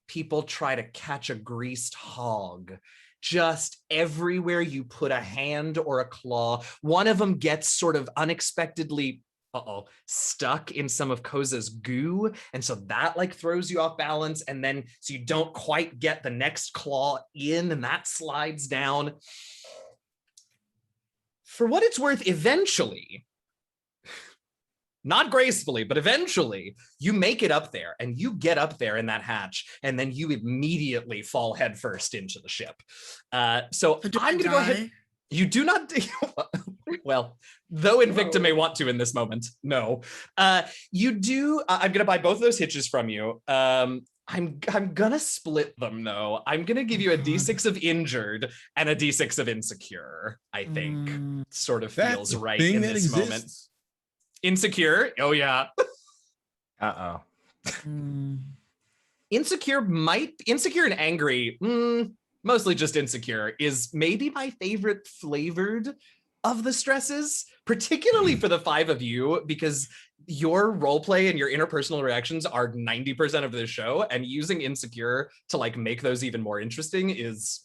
people try to catch a greased hog. Just everywhere you put a hand or a claw, one of them gets sort of unexpectedly stuck in some of Koseh's goo. And so that like throws you off balance. And then so you don't quite get the next claw in, and that slides down. For what it's worth, eventually, not gracefully, but eventually you make it up there, and you get up there in that hatch, and then you immediately fall headfirst into the ship. So I'm going to go ahead. You do not. Well, though Invicta may want to in this moment, no. You do. I'm going to buy both of those hitches from you. I'm gonna split them though. I'm gonna give you a D6 of injured and a D6 of insecure. I think sort of feels right in this moment. Insecure. Oh yeah. Insecure and angry. Mostly just insecure is maybe my favorite flavored of the stresses, particularly for the 5 of you, because your role play and your interpersonal reactions are 90% of this show, and using insecure to like make those even more interesting is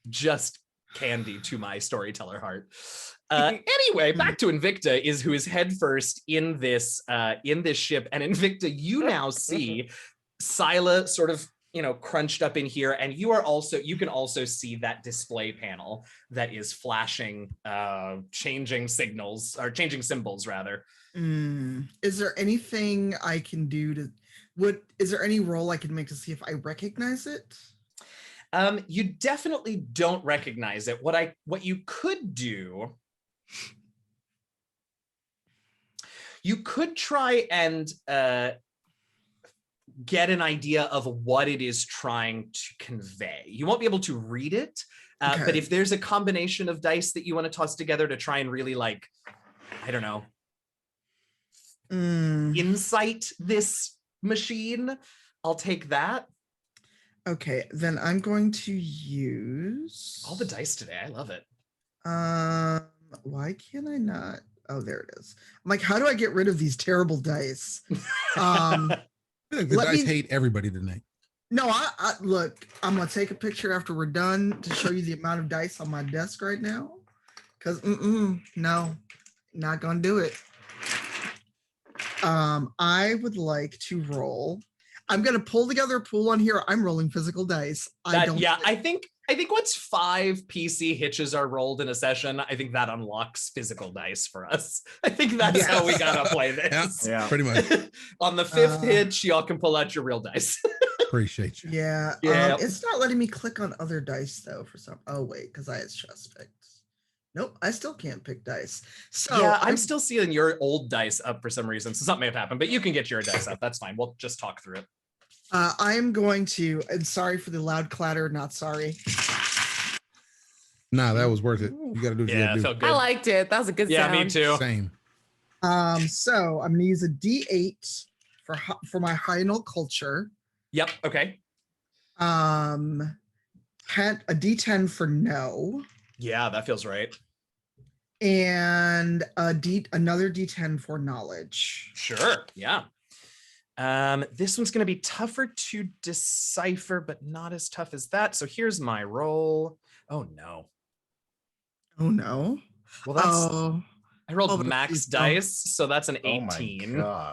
just candy to my storyteller heart. Anyway, back to Invicta, who is head first in this ship, and Invicta, you now see Cyla sort of crunched up in here, and you can also see that display panel that is flashing changing symbols rather. Is there anything I can do is there any role I can make to see if I recognize it? You definitely don't recognize it. What you could do, you could try and get an idea of what it is trying to convey. You won't be able to read it, Okay. But if there's a combination of dice that you want to toss together to try and really like, I don't know, insight this machine, I'll take that. Okay, then I'm going to use All the dice today. I love it. Why can't I not? Oh, there it is. I'm like, how do I get rid of these terrible dice? The dice hate everybody tonight. No, I look, I'm gonna take a picture after we're done to show you the amount of dice on my desk right now. Cause no, not gonna do it. I would like to roll. I'm gonna pull together a pool on here. I'm rolling physical dice. I think once 5 PC hitches are rolled in a session, I think that unlocks physical dice for us. I think that's how we gotta play this. Yeah, pretty much. On the 5th hitch, y'all can pull out your real dice. Appreciate you. Yeah. It's not letting me click on other dice though for some. Oh wait, because I had chest picked. Nope, I still can't pick dice. So yeah, I'm still seeing your old dice up for some reason. So something may have happened, but you can get your dice up. That's fine. We'll just talk through it. I am going to, and sorry for the loud clatter, not sorry. Nah, that was worth it. You got to do what you got to do. Felt good. I liked it. That was a good sound. Yeah, me too. Same. So I'm gonna use a D8 for my hynal culture. Yep. Okay. A D10 for no. Yeah, that feels right. And another D10 for knowledge. Sure. Yeah. This one's going to be tougher to decipher, but not as tough as that. So here's my roll. Oh no. Oh no. Well, that's I rolled max dice, so that's an 18. Oh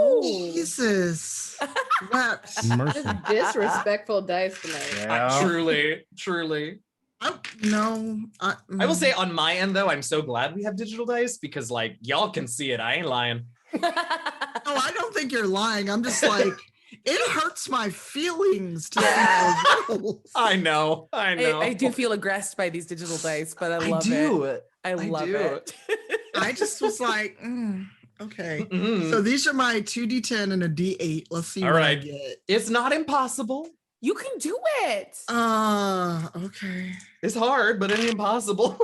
Oh, Jesus. Mercy. Disrespectful dice tonight. Yeah. Truly. I will say on my end though, I'm so glad we have digital dice because like y'all can see it. I ain't lying. No, I don't think you're lying. I'm just like, it hurts my feelings to see those rolls. I know. I do feel aggressed by these digital dice, but I love it. I love it. I just was like, okay. Mm-hmm. So these are my 2D10 and a D8. Let's see All what I right. get. It's not impossible. You can do it. Okay. It's hard, but it ain't impossible.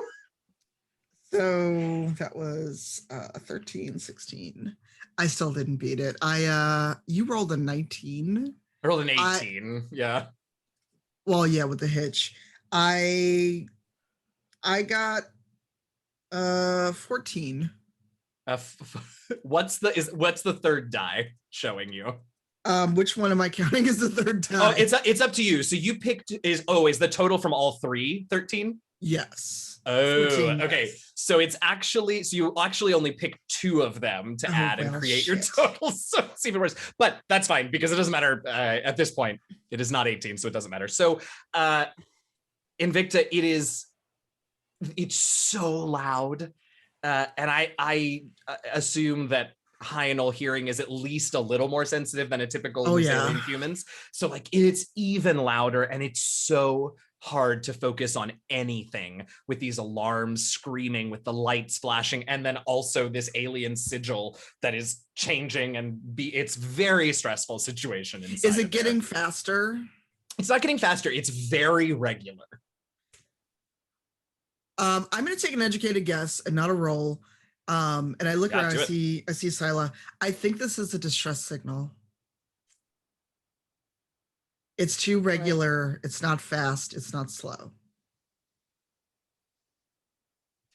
So that was 13, 16. I still didn't beat it. You rolled a 19. I rolled an 18. Yeah. Well, yeah, with the hitch. I got 14. What's the third die showing you? Which one am I counting as the third die? Oh, it's up to you. So you picked is the total from all three 13? Yes. Oh, 14, okay. yes. So you actually only pick 2 of them to add and well, create your shit. total. So it's even worse. But that's fine because it doesn't matter at this point. It is not 18, so it doesn't matter. So Invicta, it's so loud. And I assume that Hyanol hearing is at least a little more sensitive than a typical alien humans. So like it's even louder and it's so hard to focus on anything with these alarms screaming, with the lights flashing, and then also this alien sigil that is changing, and it's very stressful situation inside. Is it getting faster? It's not getting faster. It's very regular. I'm going to take an educated guess and not a roll. And I look around, I see Cyla. I think this is a distress signal. It's too regular. It's not fast. It's not slow.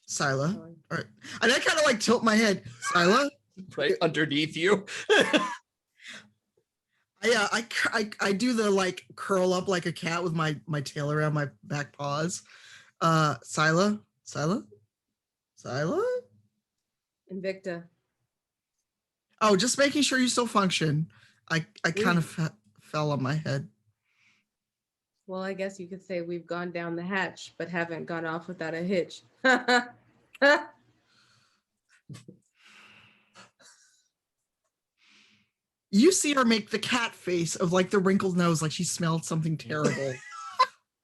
Cyla. All right. And I kind of like tilt my head. Cyla? Right underneath you. I do the like curl up like a cat with my tail around my back paws. Cyla? Invicta. Oh, just making sure you still function. I kind of fell on my head. Well, I guess you could say we've gone down the hatch, but haven't gone off without a hitch. You see her make the cat face of like the wrinkled nose, like she smelled something terrible.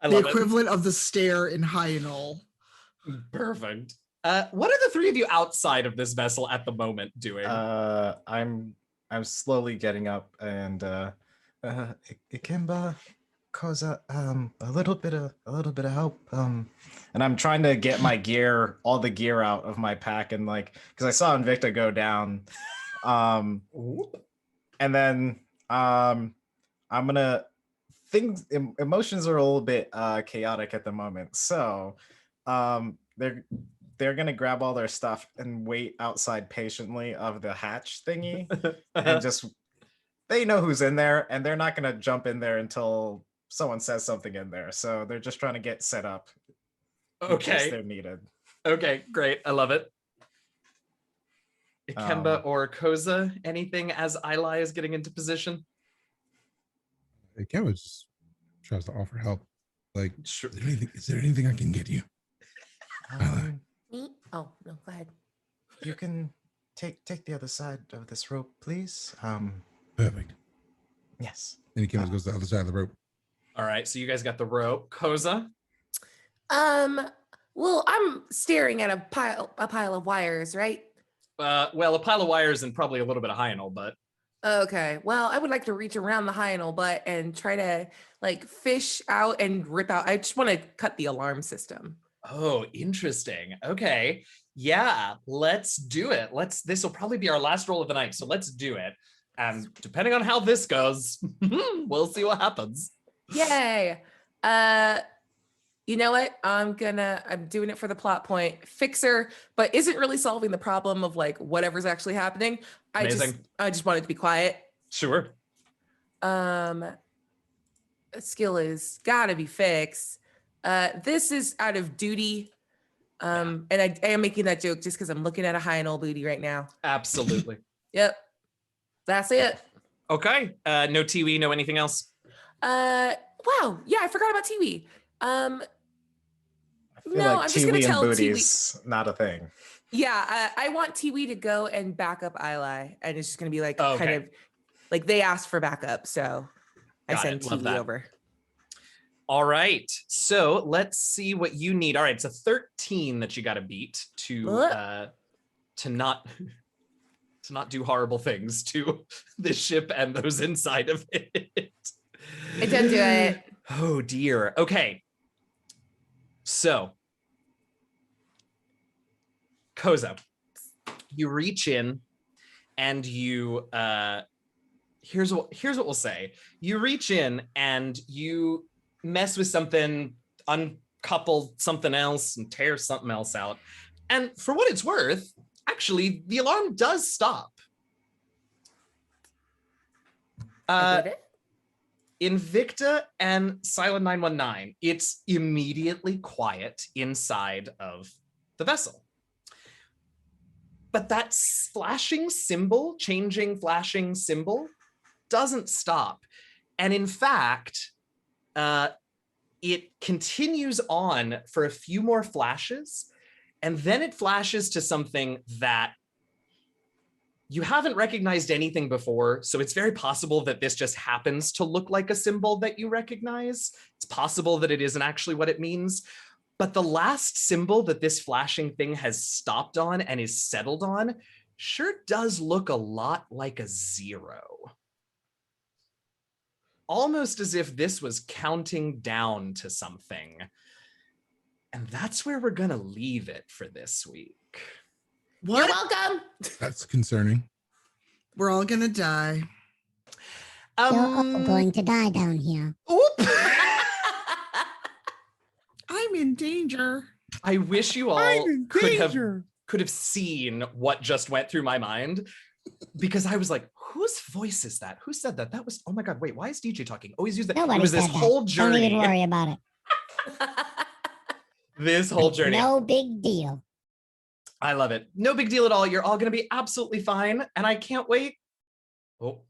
The equivalent of the stare in Hyanol. Perfect. What are the three of you outside of this vessel at the moment doing? I'm slowly getting up and Ikemba, Koseh, a little bit of help. And I'm trying to get my gear, all the gear out of my pack, and like, because I saw Invicta go down. And then I'm gonna emotions are a little bit chaotic at the moment, so they're gonna grab all their stuff and wait outside patiently of the hatch thingy, and just they know who's in there, and they're not gonna jump in there until someone says something in there. So they're just trying to get set up. In case they're needed. Okay, great. I love it. Ikemba or Koseh, anything as Ilay is getting into position? Ikemba just tries to offer help. Like, sure. Is there anything I can get you? Me? Oh, no, go ahead. You can take the other side of this rope, please. Perfect. Yes. And Ikemba goes to the other side of the rope. All right, so you guys got the rope. Koseh? Well, I'm staring at a pile of wires, right? Well, a pile of wires and probably a little bit of Hyanol, but okay. Well, I would like to reach around the Hyanol butt and try to like fish out and rip out. I just want to cut the alarm system. Oh, interesting. Okay. Yeah, let's do it. This will probably be our last roll of the night, so let's do it. And depending on how this goes, we'll see what happens. Yay. You know what? I'm doing it for the plot point. Fixer, but isn't really solving the problem of like whatever's actually happening. I just want it to be quiet. Sure. Skill is gotta be fixed. This is out of duty. And I am making that joke just because I'm looking at a Hyanol booty right now. Absolutely. Yep. That's it. Okay. No Tiwi, no anything else? Wow. Yeah, I forgot about Tiwi. I'm just gonna tell Tiwi. Not a thing. Yeah, I want Tiwi to go and back up Ilay, and it's just gonna be like kind of like they asked for backup, so I send Tiwi over. All right, so let's see what you need. All right, it's a 13 that you got to beat to not do horrible things to the ship and those inside of it. I didn't do it. Oh dear. Okay. So, Koseh, you reach in and you here's what we'll say. You reach in and you mess with something, uncouple something else and tear something else out. And for what it's worth, Actually, the alarm does stop. I did it. Invicta and Cyla 919, it's immediately quiet inside of the vessel. But that flashing symbol, changing flashing symbol, doesn't stop. And in fact, it continues on for a few more flashes, and then it flashes to something that you haven't recognized anything before, so it's very possible that this just happens to look like a symbol that you recognize. It's possible that it isn't actually what it means, but the last symbol that this flashing thing has stopped on and is settled on sure does look a lot like a 0. Almost as if this was counting down to something. And that's where we're gonna leave it for this week. What? You're welcome. That's concerning. We're all gonna die. You're all going to die down here. Oop! I'm in danger. I wish you all could have seen what just went through my mind, because I was like, whose voice is that? Who said that? That was, oh my God, wait, why is DJ talking? Always use that. Nobody It was this said that. whole Don't journey. even worry about it. This whole journey. No big deal. I love it. No big deal at all. You're all going to be absolutely fine. And I can't wait. Oh,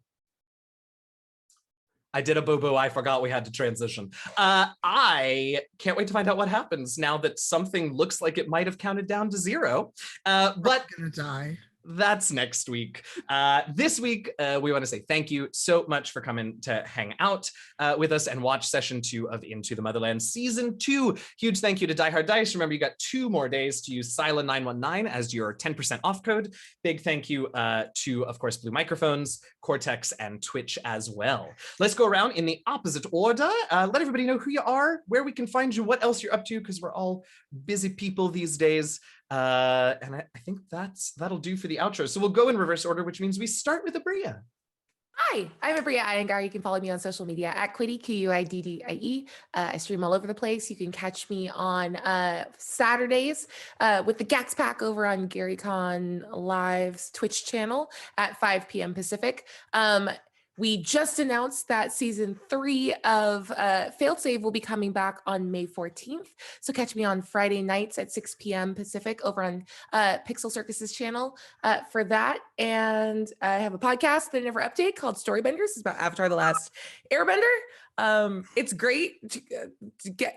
I did a boo-boo. I forgot we had to transition. I can't wait to find out what happens now that something looks like it might have counted down to 0. But I'm gonna die. that's next week. This week, we want to say thank you so much for coming to hang out with us and watch session 2 of Into the Motherland season 2. Huge thank you to Die Hard Dice. Remember, you got 2 more days to use Cyla 919 as your 10% off code. Big thank you to, of course, Blue Microphones, Cortex, and Twitch as well. Let's go around in the opposite order. Let everybody know who you are, where we can find you, what else you're up to, because we're all busy people these days. And I think that'll do for the outro. So we'll go in reverse order, which means we start with Abria. Hi, I'm Abria Iyengar. You can follow me on social media at Quiddy, Q-U-I-D-D-I-E. I stream all over the place. You can catch me on Saturdays with the Gax Pack over on GaryCon Live's Twitch channel at 5 p.m. Pacific. We just announced that season 3 of Failed Save will be coming back on May 14th. So catch me on Friday nights at 6 p.m. Pacific over on Pixel Circus's channel for that. And I have a podcast that I never update called Storybenders. It's about Avatar: The Last Airbender. It's great to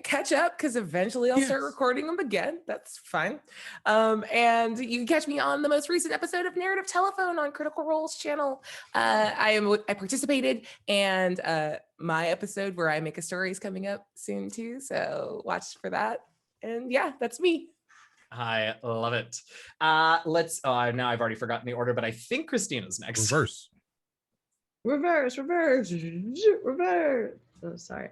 catch up because eventually I'll start recording them again. That's fine. And you can catch me on the most recent episode of Narrative Telephone on Critical Role's channel. I participated, and my episode where I make a story is coming up soon too. So watch for that. And yeah, that's me. I love it. Let's. Now I've already forgotten the order, but I think Christina's next. Reverse. Oh, sorry.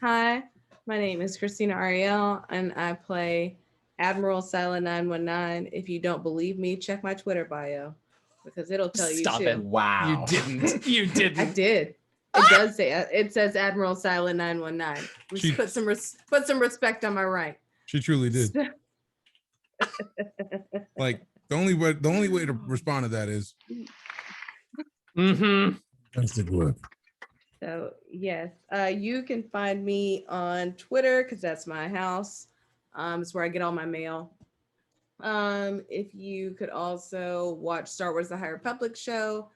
Hi, my name is Christina Ariel, and I play Admiral Cyla 919. If you don't believe me, check my Twitter bio, because it'll tell you. Stop too. it! Wow. You didn't. You didn't. I did. It does say it says Admiral Cyla 919. Put some respect on my rank. She truly did. Like the only way to respond to that is. Mm-hmm. That's the word. So yes, you can find me on Twitter because that's my house. It's where I get all my mail. If you could also watch Star Wars: The High Republic show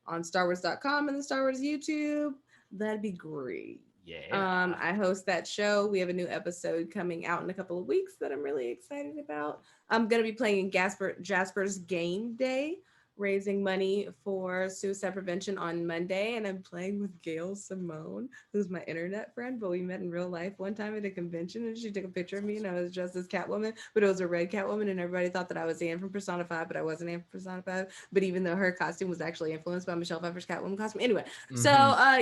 on StarWars.com and the Star Wars YouTube, that'd be great. Yeah. I host that show. We have a new episode coming out in a couple of weeks that I'm really excited about. I'm gonna be playing Jasper's Game Day, raising money for suicide prevention on Monday, and I'm playing with Gail Simone, who's my internet friend, but we met in real life one time at a convention, and she took a picture of me, and I was dressed as Catwoman, but it was a red Catwoman, and everybody thought that I was Anne from Persona 5, but I wasn't Anne from Persona 5, but even though her costume was actually influenced by Michelle Pfeiffer's Catwoman costume. Anyway, so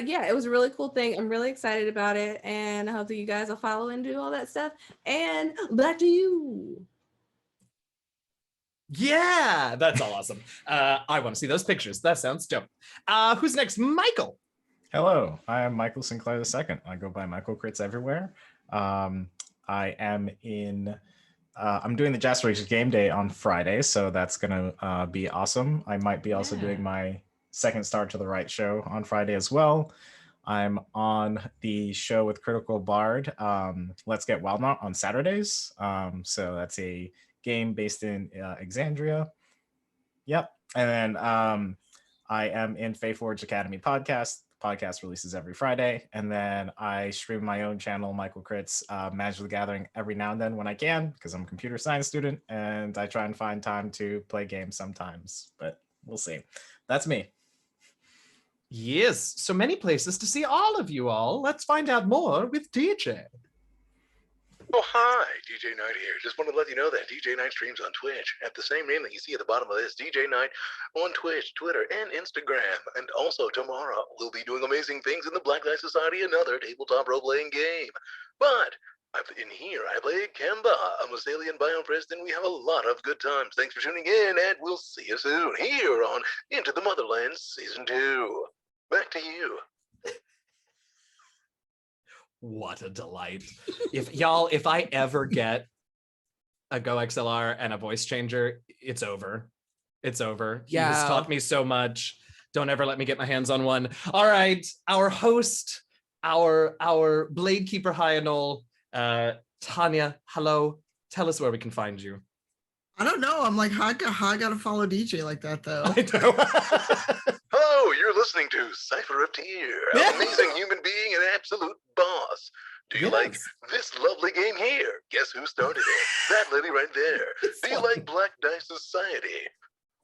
yeah, it was a really cool thing. I'm really excited about it, and I hope that you guys will follow and do all that stuff, and back to you. Yeah, that's all awesome. I want to see those pictures. That sounds dope. Who's next? Michael. Hello, I am Michael Sinclair II. I go by Michael Crits everywhere. I am in I'm doing the Jasper's Game Day on Friday, so that's gonna be awesome. I might be also doing my second Star to the Right show on Friday as well. I'm on the show with Critical Bard, Let's Get Wildmount on Saturdays. So that's a game based in Exandria. Yep. And then I am in Fae Forge Academy podcast. The podcast releases every Friday. And then I stream my own channel, Michael Crit's Magic the Gathering, every now and then when I can, because I'm a computer science student and I try and find time to play games sometimes, but we'll see. That's me. Yes, so many places to see all of you all. Let's find out more with DJ. Oh, hi, DJ Knight here. Just wanted to let you know that DJ Knight streams on Twitch at the same name that you see at the bottom of this, DJ Knight, on Twitch, Twitter, and Instagram. And also tomorrow, we'll be doing amazing things in the Black Knight Society, another tabletop role-playing game. But in here, I play Ikemba, a Masalian Bioprist, and we have a lot of good times. Thanks for tuning in, and we'll see you soon here on Into the Motherlands Season 2. Back to you. What a delight. If I ever get a Go XLR and a voice changer, it's over. It's over. He has taught me so much. Don't ever let me get my hands on one. All right, our host, our Blade Keeper Hyanol, Tanya, hello. Tell us where we can find you. I don't know. I'm like, how I gotta follow DJ like that though? I know. Hello, you're listening to Cypher of Tier, an amazing human being and absolute boss. Do you like this lovely game here? Guess who started it? That lady right there. Do you like Black Dice Society?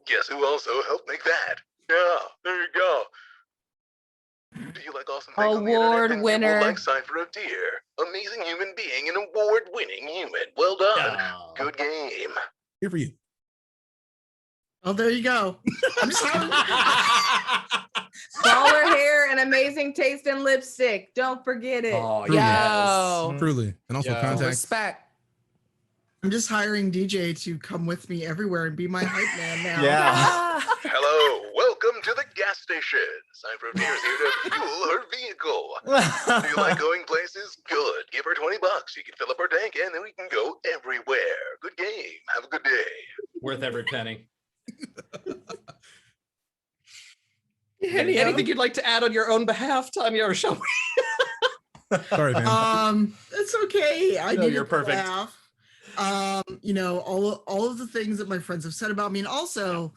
Guess who also helped make that? Yeah, there you go. Do you like awesome things on the internet? Award Then you winner. will like Cypher of Tier, amazing human being and award-winning human. Well done. Oh. Good game. Here for you. Oh, there you go. I'm sorry. Baller hair and amazing taste in lipstick. Don't forget it. Oh, Truly. yes. Truly. And also Yeah. contacts. Respect. I'm just hiring DJ to come with me everywhere and be my hype man now. Yeah. Hello, welcome to the gas station. Cypher of Tier is here to fuel her vehicle. Do you like going places? Good. Give her $20. You can fill up her tank and then we can go everywhere. Good game. Have a good day. Worth every penny. Anyhow. Anything you'd like to add on your own behalf, Tanya, or shall we? Sorry, man. It's okay. I No, needed you're to perfect. laugh. All of the things that my friends have said about me, and also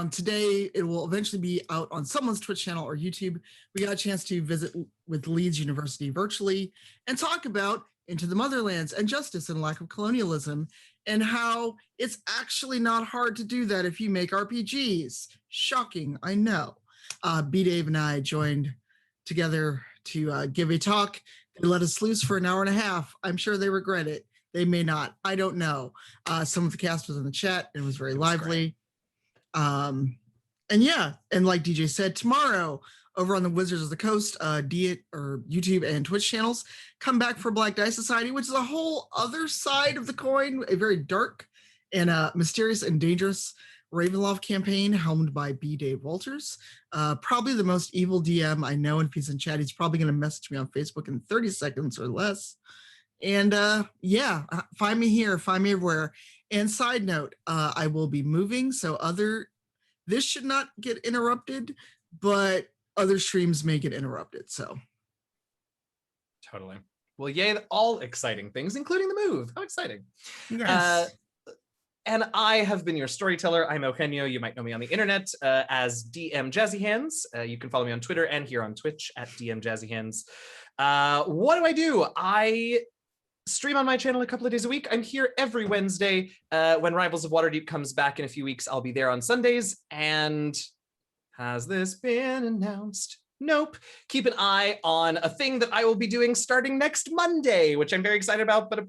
today it will eventually be out on someone's Twitch channel or YouTube. We got a chance to visit with Leeds University virtually and talk about Into the Motherlands and justice and lack of colonialism, and how it's actually not hard to do that if you make RPGs. Shocking, I know. B Dave and I joined together to give a talk. They let us loose for an hour and a half. I'm sure they regret it. They may not. I don't know. Some of the cast was in the chat. It was very lively. And yeah, and like DJ said, tomorrow over on the Wizards of the Coast YouTube and Twitch channels, come back for Black Dice Society, which is a whole other side of the coin, a very dark and mysterious and dangerous Ravenloft campaign helmed by B. Dave Walters. Probably the most evil DM I know, and if he's in chat, he's probably going to message me on Facebook in 30 seconds or less. And yeah, find me here, find me everywhere. And side note, I will be moving, so this should not get interrupted, but other streams may get interrupted, so. Totally. Well, yay, all exciting things, including the move. How exciting. Yes. And I have been your storyteller. I'm Eugenio. You might know me on the internet as DM Jazzy Hands. You can follow me on Twitter and here on Twitch at DM Jazzy Hands. What do? I stream on my channel a couple of days a week. I'm here every Wednesday. When Rivals of Waterdeep comes back in a few weeks, I'll be there on Sundays. And has this been announced? Nope. Keep an eye on a thing that I will be doing starting next Monday, which I'm very excited about, but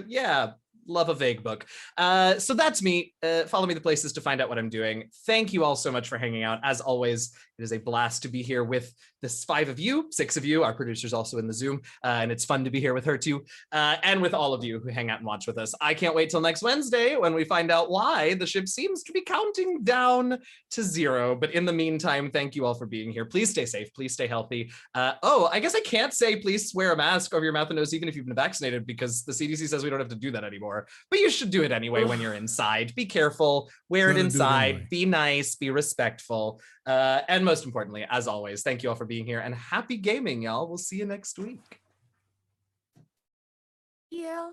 yeah. Love a vague book. So that's me. Follow me the places to find out what I'm doing. Thank you all so much for hanging out. As always, it is a blast to be here with this 6 of you. Our producer's also in the Zoom, and it's fun to be here with her too, and with all of you who hang out and watch with us. I can't wait till next Wednesday when we find out why the ship seems to be counting down to 0. But in the meantime, thank you all for being here. Please stay safe. Please stay healthy. I guess I can't say please wear a mask over your mouth and nose even if you've been vaccinated, because the CDC says we don't have to do that anymore. outdoor, but you should do it anyway when you're inside. Be careful, wear it Gotta do it inside, anyway. be nice, be respectful. And most importantly, as always, thank you all for being here and happy gaming, y'all. We'll see you next week. Yeah.